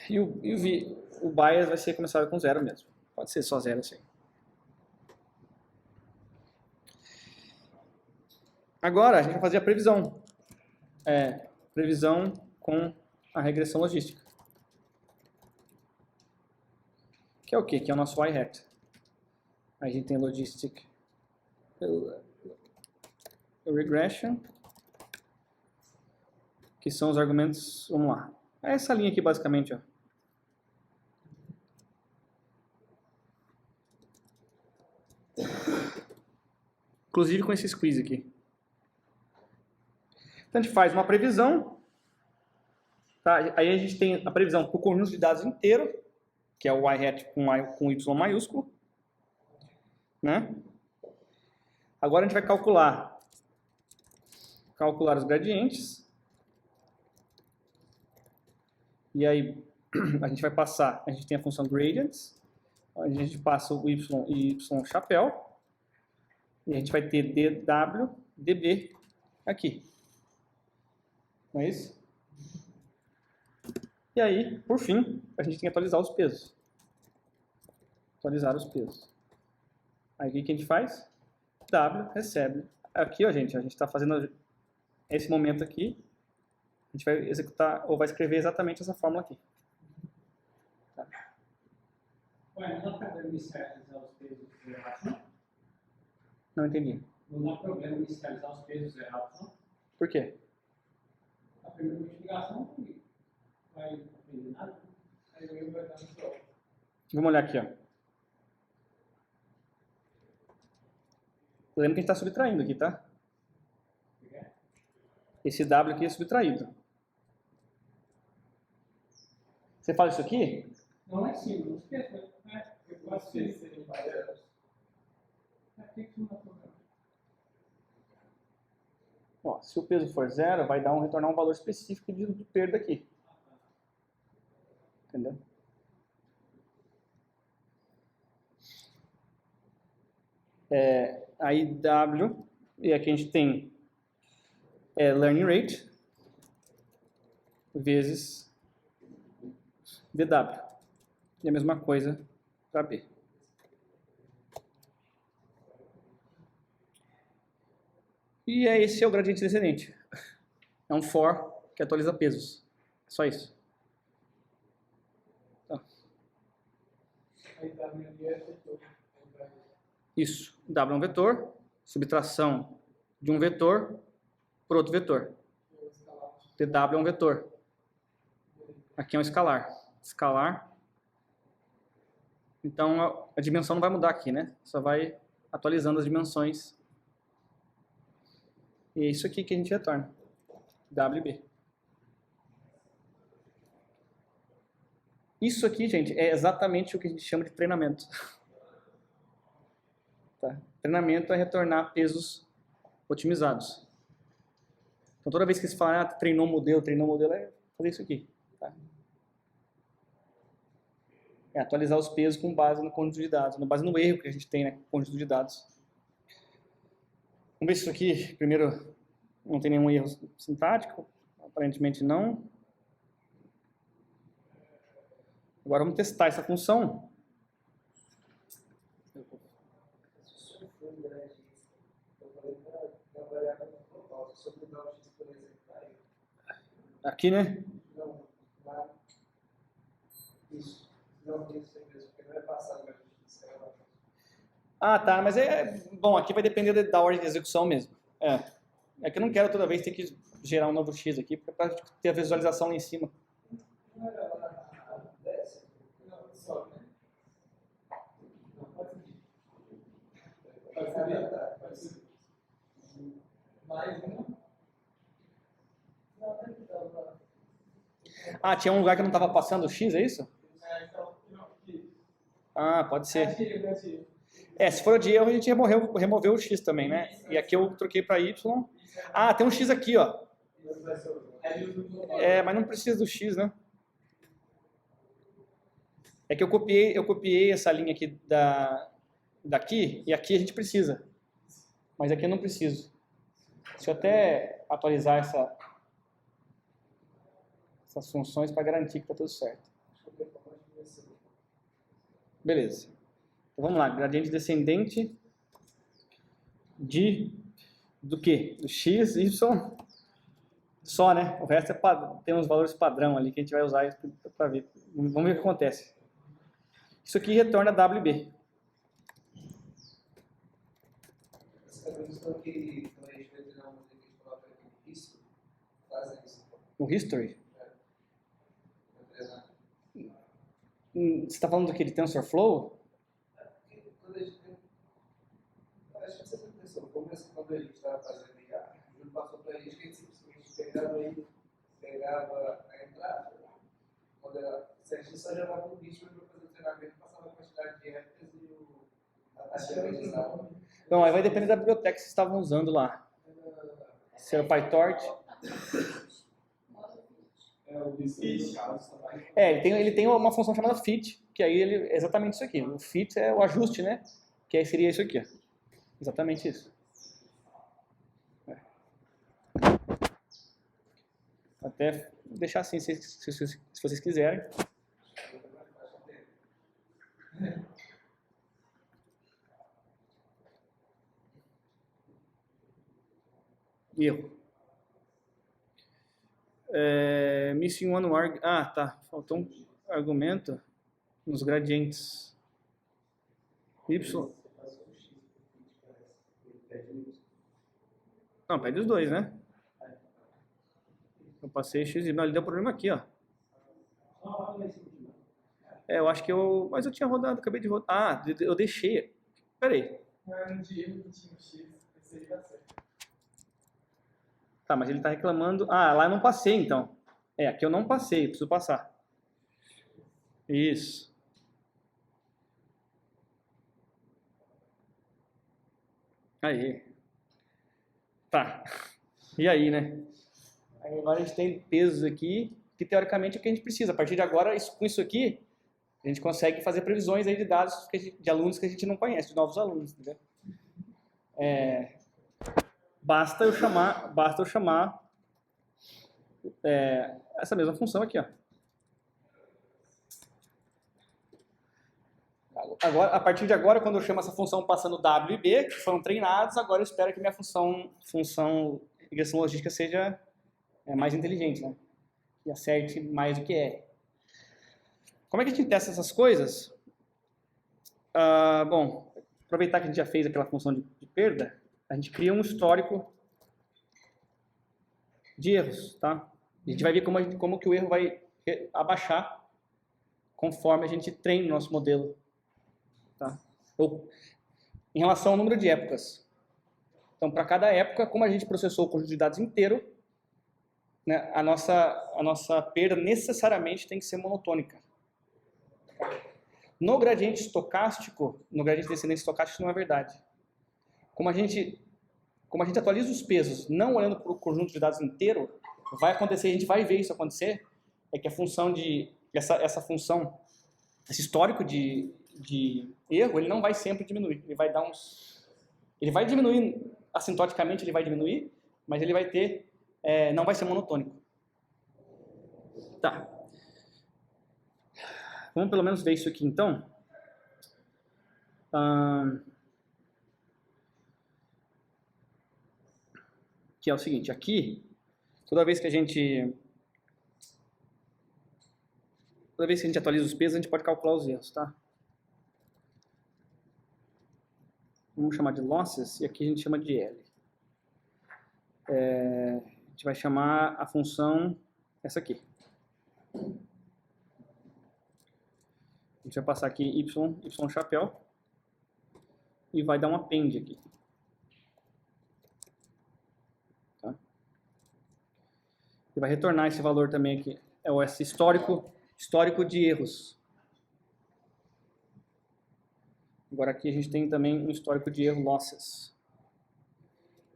E o bias vai ser começado com 0 mesmo. Pode ser só 0 assim. Agora a gente vai fazer a previsão. Previsão com a regressão logística. Que é o quê? Que é o nosso y-hat. Aí a gente tem logistic regression, que são os argumentos, vamos lá. É essa linha aqui basicamente, ó. Inclusive com esse squeeze aqui. Então a gente faz uma previsão, tá? Aí a gente tem a previsão para o conjunto de dados inteiro, que é o y-hat com y maiúsculo, né? Agora a gente vai calcular os gradientes. E aí a gente vai passar, a gente tem a função gradients, a gente passa o y e y chapéu, e a gente vai ter dw, db aqui. Não é isso? E aí, por fim, a gente tem que atualizar os pesos. Atualizar os pesos. Aí o que a gente faz? W recebe. Aqui, ó, gente, a gente está fazendo esse momento aqui. A gente vai executar, ou vai escrever exatamente essa fórmula aqui. Tá. Ué, não dá problema inicializar os pesos errados, não? Não entendi. Não dá problema inicializar os pesos errados, não? Por quê? A primeira multiplicação não vai aprender nada. Aí o erro vai dar no sol. Vamos olhar aqui, ó. Lembra que a gente está subtraindo aqui, tá? Esse W aqui é subtraído. Você fala isso aqui? Não é sim, não esqueça. Eu posso ser serem paralelos. Ó, se o peso for 0, vai retornar um valor específico de perda aqui. Entendeu? Aí W, e aqui a gente tem learning rate vezes dW. E a mesma coisa para B. E esse é o gradiente descendente. É um for que atualiza pesos. Só isso. Tá. Aí W ali é vetor. Isso. W é um vetor. subtração de um vetor por outro vetor. TW é um vetor. Aqui é um escalar. Escalar. Então, a dimensão não vai mudar aqui, né? Só vai atualizando as dimensões. E é isso aqui que a gente retorna. WB. Isso aqui, gente, é exatamente o que a gente chama de treinamento. Tá? Treinamento é retornar pesos otimizados. Então, toda vez que você fala, treinou o modelo, é fazer isso aqui. Tá? É atualizar os pesos com base no conjunto de dados, com base no erro que a gente tem, né, com o conjunto de dados. Vamos ver se isso aqui, primeiro, não tem nenhum erro sintático. Aparentemente não. Agora vamos testar essa função. Aqui, né? Não, lá. Isso. Não, isso mesmo, porque não é passado na justiça. Ah, tá, mas bom, aqui vai depender da ordem de execução mesmo. É que eu não quero toda vez ter que gerar um novo X aqui, para ter a visualização lá em cima. Não era lá na 10? Não, sobe, né? Não, pode subir. Pode subir? Pode subir. Mais uma. Não, não estava. Ah, tinha um lugar que não estava passando o X, é isso? Então, não, aqui. Ah, pode ser. Negativo. Se for de erro, a gente removeu o X também, né? E aqui eu troquei para Y. Ah, tem um X aqui, ó. Mas não precisa do X, né? É que eu copiei essa linha aqui daqui, e aqui a gente precisa. Mas aqui eu não preciso. Deixa eu até atualizar essas funções para garantir que está tudo certo. Beleza. Então vamos lá, gradiente descendente do quê? Do x, y, só, né? O resto tem uns valores padrão ali que a gente vai usar para ver. Vamos ver o que acontece. Isso aqui retorna WB. O history? Você está falando do que? De TensorFlow? Acho que você pensou, quando a gente estava fazendo IA, o Júlio passou para a gente que a gente simplesmente pegava a entrada, se a gente só jogava um bicho para fazer o treinamento, passava a quantidade de épocas e a taxa de aprendizado. Não, aí vai depender da biblioteca que vocês estavam usando lá. Se era o PyTorch. Ele tem uma função chamada fit, que aí é exatamente isso aqui. O fit é o ajuste, né? Que aí seria isso aqui. Ó. Exatamente isso. Até deixar assim, se vocês quiserem. Erro. Missing one arg. Ah, tá. Faltou um argumento nos gradientes. Y. Não, pede os dois, né? Eu passei x, não, ele deu problema aqui, ó. Eu acho que mas eu tinha rodado, acabei de rodar. Ah, eu deixei. Peraí. Tá, mas ele tá reclamando. Ah, lá eu não passei, então. Aqui eu não passei, eu preciso passar. Isso. Aí. Tá. E aí, né? Aí agora a gente tem pesos aqui, que teoricamente é o que a gente precisa. A partir de agora, com isso aqui, a gente consegue fazer previsões aí de dados de alunos que a gente não conhece, de novos alunos, entendeu? Basta eu chamar essa mesma função aqui, ó. Agora, a partir de agora, quando eu chamo essa função passando W e B, que foram treinados, agora eu espero que minha função regressão logística seja mais inteligente, né? E acerte mais do que R. Como é que a gente testa essas coisas? Bom, aproveitar que a gente já fez aquela função de perda, a gente cria um histórico de erros, tá? A gente vai ver como que o erro vai abaixar conforme a gente treina o nosso modelo, tá? Ou em relação ao número de épocas. Então, para cada época, como a gente processou o conjunto de dados inteiro, né, a nossa perda necessariamente tem que ser monotônica. No gradiente estocástico, no gradiente descendente estocástico não é verdade. Como a gente atualiza os pesos não olhando para o conjunto de dados inteiro, vai acontecer, a gente vai ver isso acontecer, é que a função essa função, esse histórico de erro, ele não vai sempre diminuir. Ele vai diminuir, assintoticamente ele vai diminuir, mas ele vai ter, não vai ser monotônico. Tá. Vamos pelo menos ver isso aqui então. Que é o seguinte, aqui, toda vez que a gente atualiza os pesos, a gente pode calcular os erros, tá? Vamos chamar de losses e aqui a gente chama de L. A gente vai chamar a função essa aqui. A gente vai passar aqui y chapéu e vai dar um append aqui. Tá? E vai retornar esse valor também aqui, esse histórico de erros. Agora aqui a gente tem também um histórico de erro losses.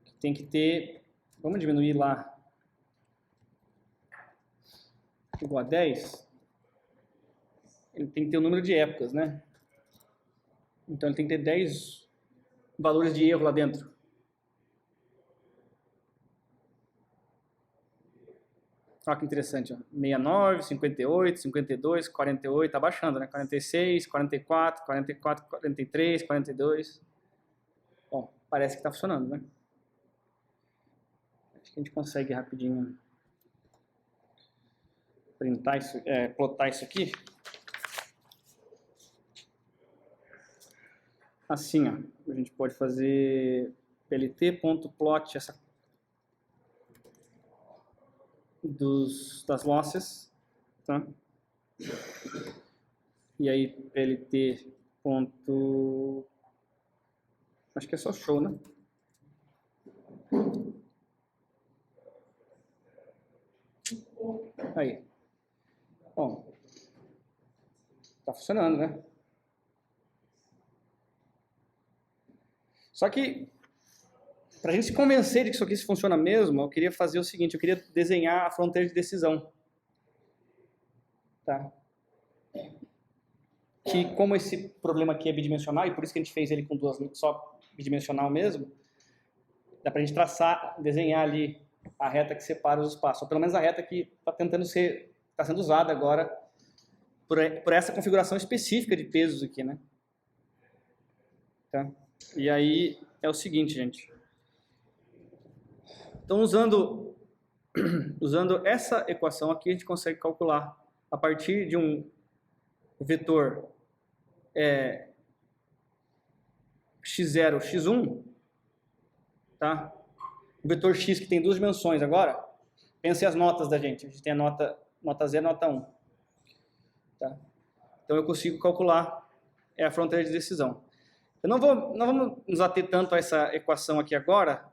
Que tem que ter, vamos diminuir lá, igual a 10. Ele tem que ter o número de épocas, né? Então ele tem que ter 10 valores de erro lá dentro. Olha que interessante, ó. 69, 58, 52, 48, tá baixando, né? 46, 44, 44, 43, 42. Bom, parece que tá funcionando, né? Acho que a gente consegue rapidinho printar isso, plotar isso aqui. Assim, ó, a gente pode fazer plt.plot das losses, tá? E aí plt. Acho que é só show, né? Aí. Bom, tá funcionando, né? Só que, para a gente se convencer de que isso aqui funciona mesmo, eu queria fazer o seguinte, eu queria desenhar a fronteira de decisão. Tá? Que como esse problema aqui é bidimensional, e por isso que a gente fez ele com só bidimensional mesmo, dá para a gente desenhar ali a reta que separa os espaços, ou pelo menos a reta que está sendo usada agora por essa configuração específica de pesos aqui, né? Tá? E aí é o seguinte, gente. Então, usando essa equação aqui, a gente consegue calcular a partir de um vetor x0, x1, tá? O vetor x que tem duas dimensões agora, pense as notas da gente. A gente tem a nota 0 e a nota 1. Tá? Então, eu consigo calcular a fronteira de decisão. Eu não vamos nos ater tanto a essa equação aqui agora,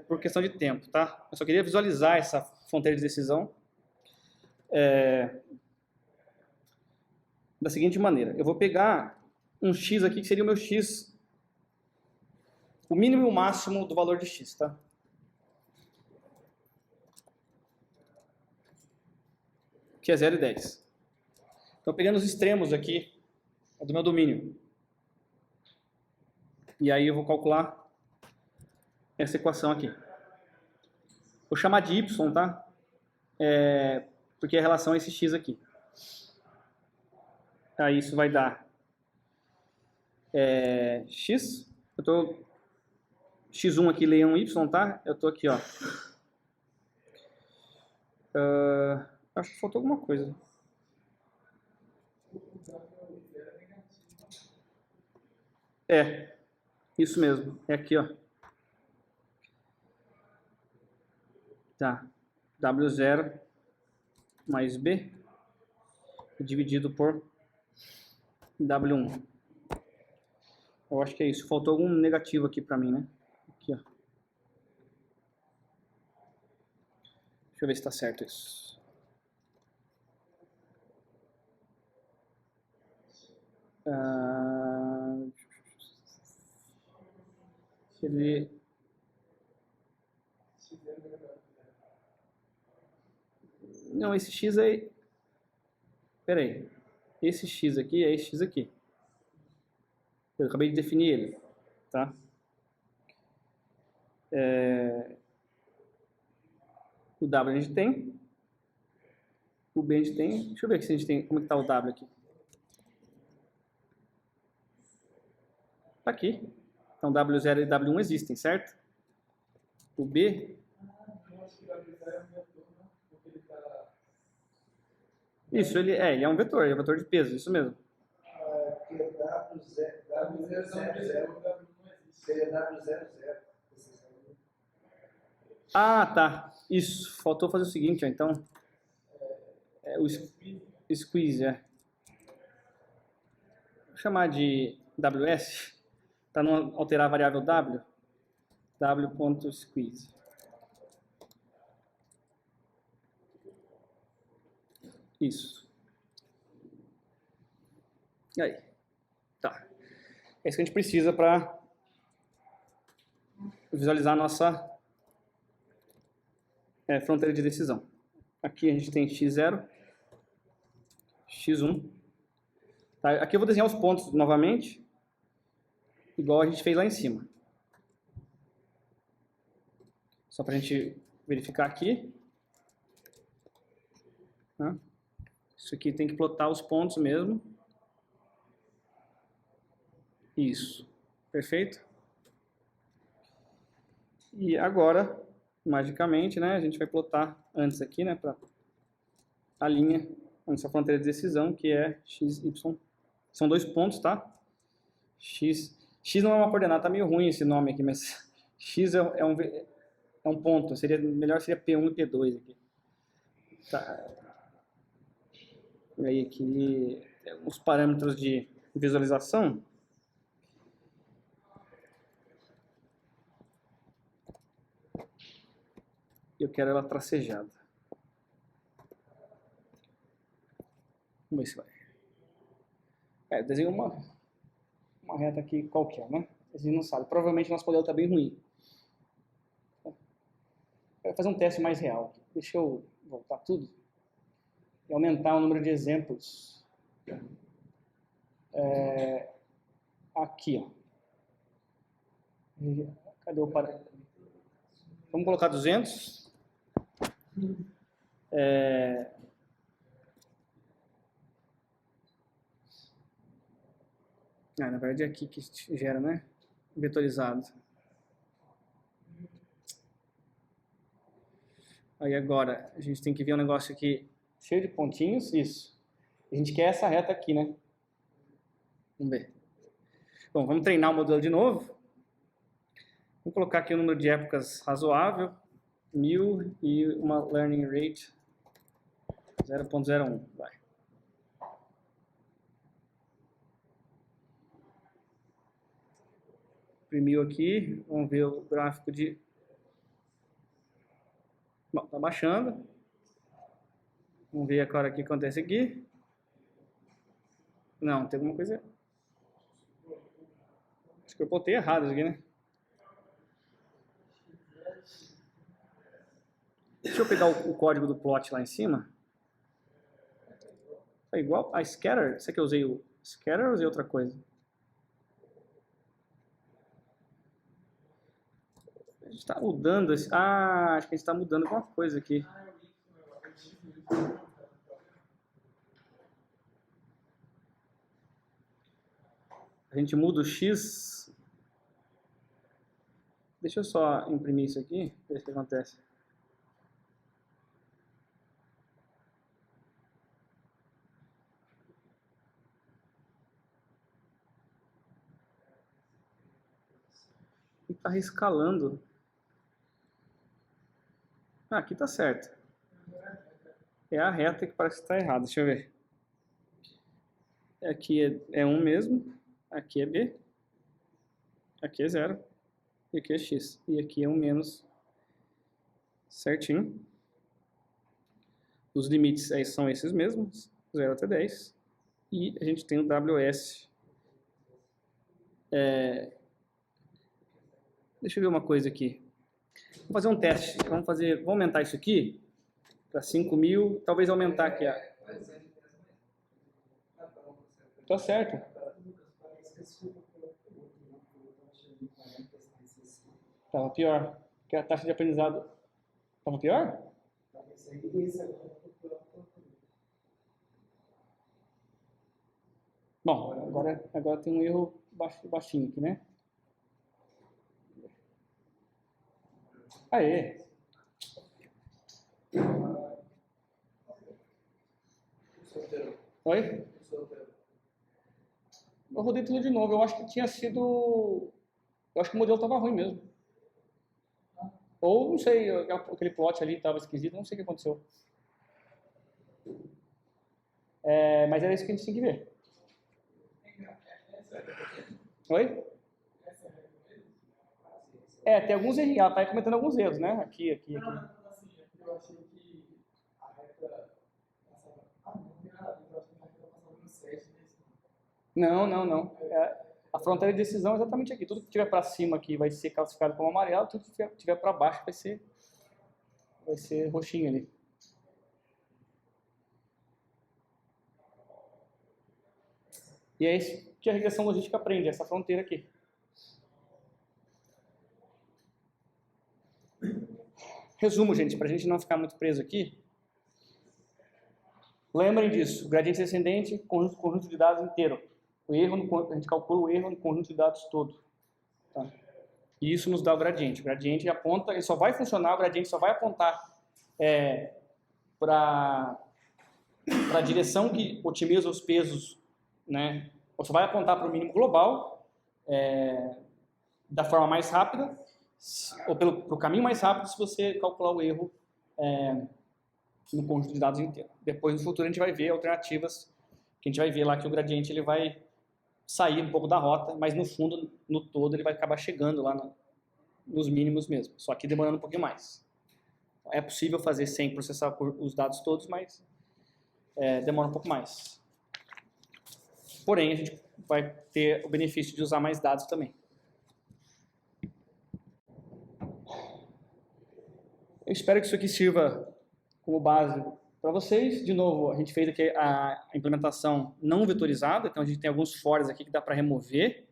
por questão de tempo, tá? Eu só queria visualizar essa fronteira de decisão da seguinte maneira. Eu vou pegar um x aqui, que seria o meu x, o mínimo e o máximo do valor de x, tá? Que é 0 e 10. Então, pegando os extremos aqui do meu domínio. E aí eu vou calcular essa equação aqui. Vou chamar de y, tá? Porque é a relação a esse x aqui. Aí isso vai dar x. Eu tô x1 aqui, leia um y, tá? Eu tô aqui, ó. Acho que faltou alguma coisa. Isso mesmo. É aqui, ó. Tá. W0 mais B dividido por W1. Eu acho que é isso. Faltou algum negativo aqui pra mim, né? Aqui, ó. Deixa eu ver se tá certo isso. Ele... Não, esse X aí... Pera aí. Esse X aqui é esse X aqui. Eu acabei de definir ele, tá? O W a gente tem. O B a gente tem. Deixa eu ver aqui se a gente tem... Como é que tá o W aqui. Tá aqui. Então W0 e W1 existem, certo? O B... Isso, ele é um vetor, é um vetor de peso, isso mesmo. Porque W00 seria W00. Ah, tá. Isso. Faltou fazer o seguinte, ó. Então, o squeeze, Vou chamar de WS, para não alterar a variável W. W.squeeze. Isso. E aí? Tá. É isso que a gente precisa para visualizar a nossa fronteira de decisão. Aqui a gente tem x0, x1. Tá? Aqui eu vou desenhar os pontos novamente, igual a gente fez lá em cima. Só para a gente verificar aqui. Tá? Isso aqui tem que plotar os pontos mesmo. Isso. Perfeito? E agora, magicamente, né, a gente vai plotar antes aqui, né, para a linha, a nossa fronteira de decisão, que é x, y. São dois pontos, tá? X não é uma coordenada, tá meio ruim esse nome aqui, mas x é um ponto. Melhor seria P1 e P2 aqui. Tá. E aí aqui, os parâmetros de visualização. Eu quero ela tracejada. Vamos ver se vai. Desenho uma reta aqui qualquer, né? A gente não sabe. Provavelmente nosso modelo está bem ruim. Quero fazer um teste mais real. Deixa eu voltar tudo e aumentar o número de exemplos. Aqui, ó. Cadê o parâmetro? Vamos colocar 200. Na verdade é aqui que gera, né? Vetorizado. Aí agora, a gente tem que ver um negócio aqui cheio de pontinhos, isso. A gente quer essa reta aqui, né? Vamos ver. Bom, vamos treinar o modelo de novo. Vamos colocar aqui o número de épocas razoável, 1000 e uma learning rate 0.01. Vai. Imprimiu aqui, vamos ver o gráfico de... Bom, tá baixando. Vamos ver agora o que acontece aqui. Não, tem alguma coisa... Acho que eu botei errado isso aqui, né? Deixa eu pegar o código do plot lá em cima. É igual a scatter. Será que eu usei o scatter ou usei outra coisa? A gente está mudando esse... acho que a gente está mudando alguma coisa aqui. A gente muda o X. Deixa eu só imprimir isso aqui, ver o que acontece. E está rescalando. Ah, aqui tá certo. É a reta que parece que tá errada. Deixa eu ver. Aqui é 1 mesmo. Aqui é B. Aqui é 0. E aqui é X. E aqui é 1 menos. Certinho. Os limites aí são esses mesmos. 0 até 10. E a gente tem o WS. Deixa eu ver uma coisa aqui. Vamos fazer um teste. Vamos aumentar isso aqui para 5.000. Talvez aumentar aqui. Tá certo. Tava pior. Porque a taxa de aprendizado tava pior? Bom, agora tem um erro baixinho aqui, né? Aê! Oi? Eu rodei tudo de novo. Eu acho que tinha sido... Eu acho que o modelo estava ruim mesmo. Ou, não sei, aquele plot ali estava esquisito. Não sei o que aconteceu. Mas era isso que a gente tinha que ver. Oi? Tem alguns erros. Ela está cometendo alguns erros, né? Aqui. Eu achei que a reta passava. Não tem nada a ver. Eu achei que a reta passava no 7. Não. A fronteira de decisão é exatamente aqui. Tudo que tiver para cima aqui vai ser classificado como amarelo, tudo que tiver para baixo vai ser roxinho ali. E é isso que a regressão logística aprende, essa fronteira aqui. Resumo, gente, para a gente não ficar muito preso aqui. Lembrem disso, gradiente descendente, conjunto de dados inteiro. A gente calcula o erro no conjunto de dados todo. Tá? E isso nos dá o gradiente. O gradiente aponta, ele só vai funcionar, o gradiente só vai apontar para a direção que otimiza os pesos, né? Ou só vai apontar para o mínimo global da forma mais rápida, ou pro caminho mais rápido se você calcular o erro no conjunto de dados inteiro. Depois, no futuro, a gente vai ver alternativas, que a gente vai ver lá que o gradiente ele vai sair um pouco da rota, mas no fundo, no todo, ele vai acabar chegando lá nos mínimos mesmo, só que demorando um pouquinho mais. É possível fazer sem processar os dados todos, mas demora um pouco mais. Porém, a gente vai ter o benefício de usar mais dados também. Eu espero que isso aqui sirva como base para vocês. De novo, a gente fez aqui a implementação não vetorizada, então a gente tem alguns fors aqui que dá para remover,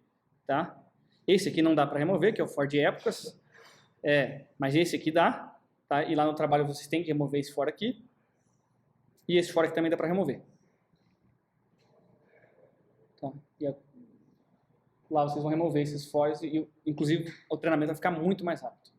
tá? Esse aqui não dá para remover, que é o for de épocas, mas esse aqui dá, tá? E lá no trabalho vocês têm que remover esse for aqui, e esse for aqui também dá para remover. Tá? Lá vocês vão remover esses fors e, inclusive, o treinamento vai ficar muito mais rápido.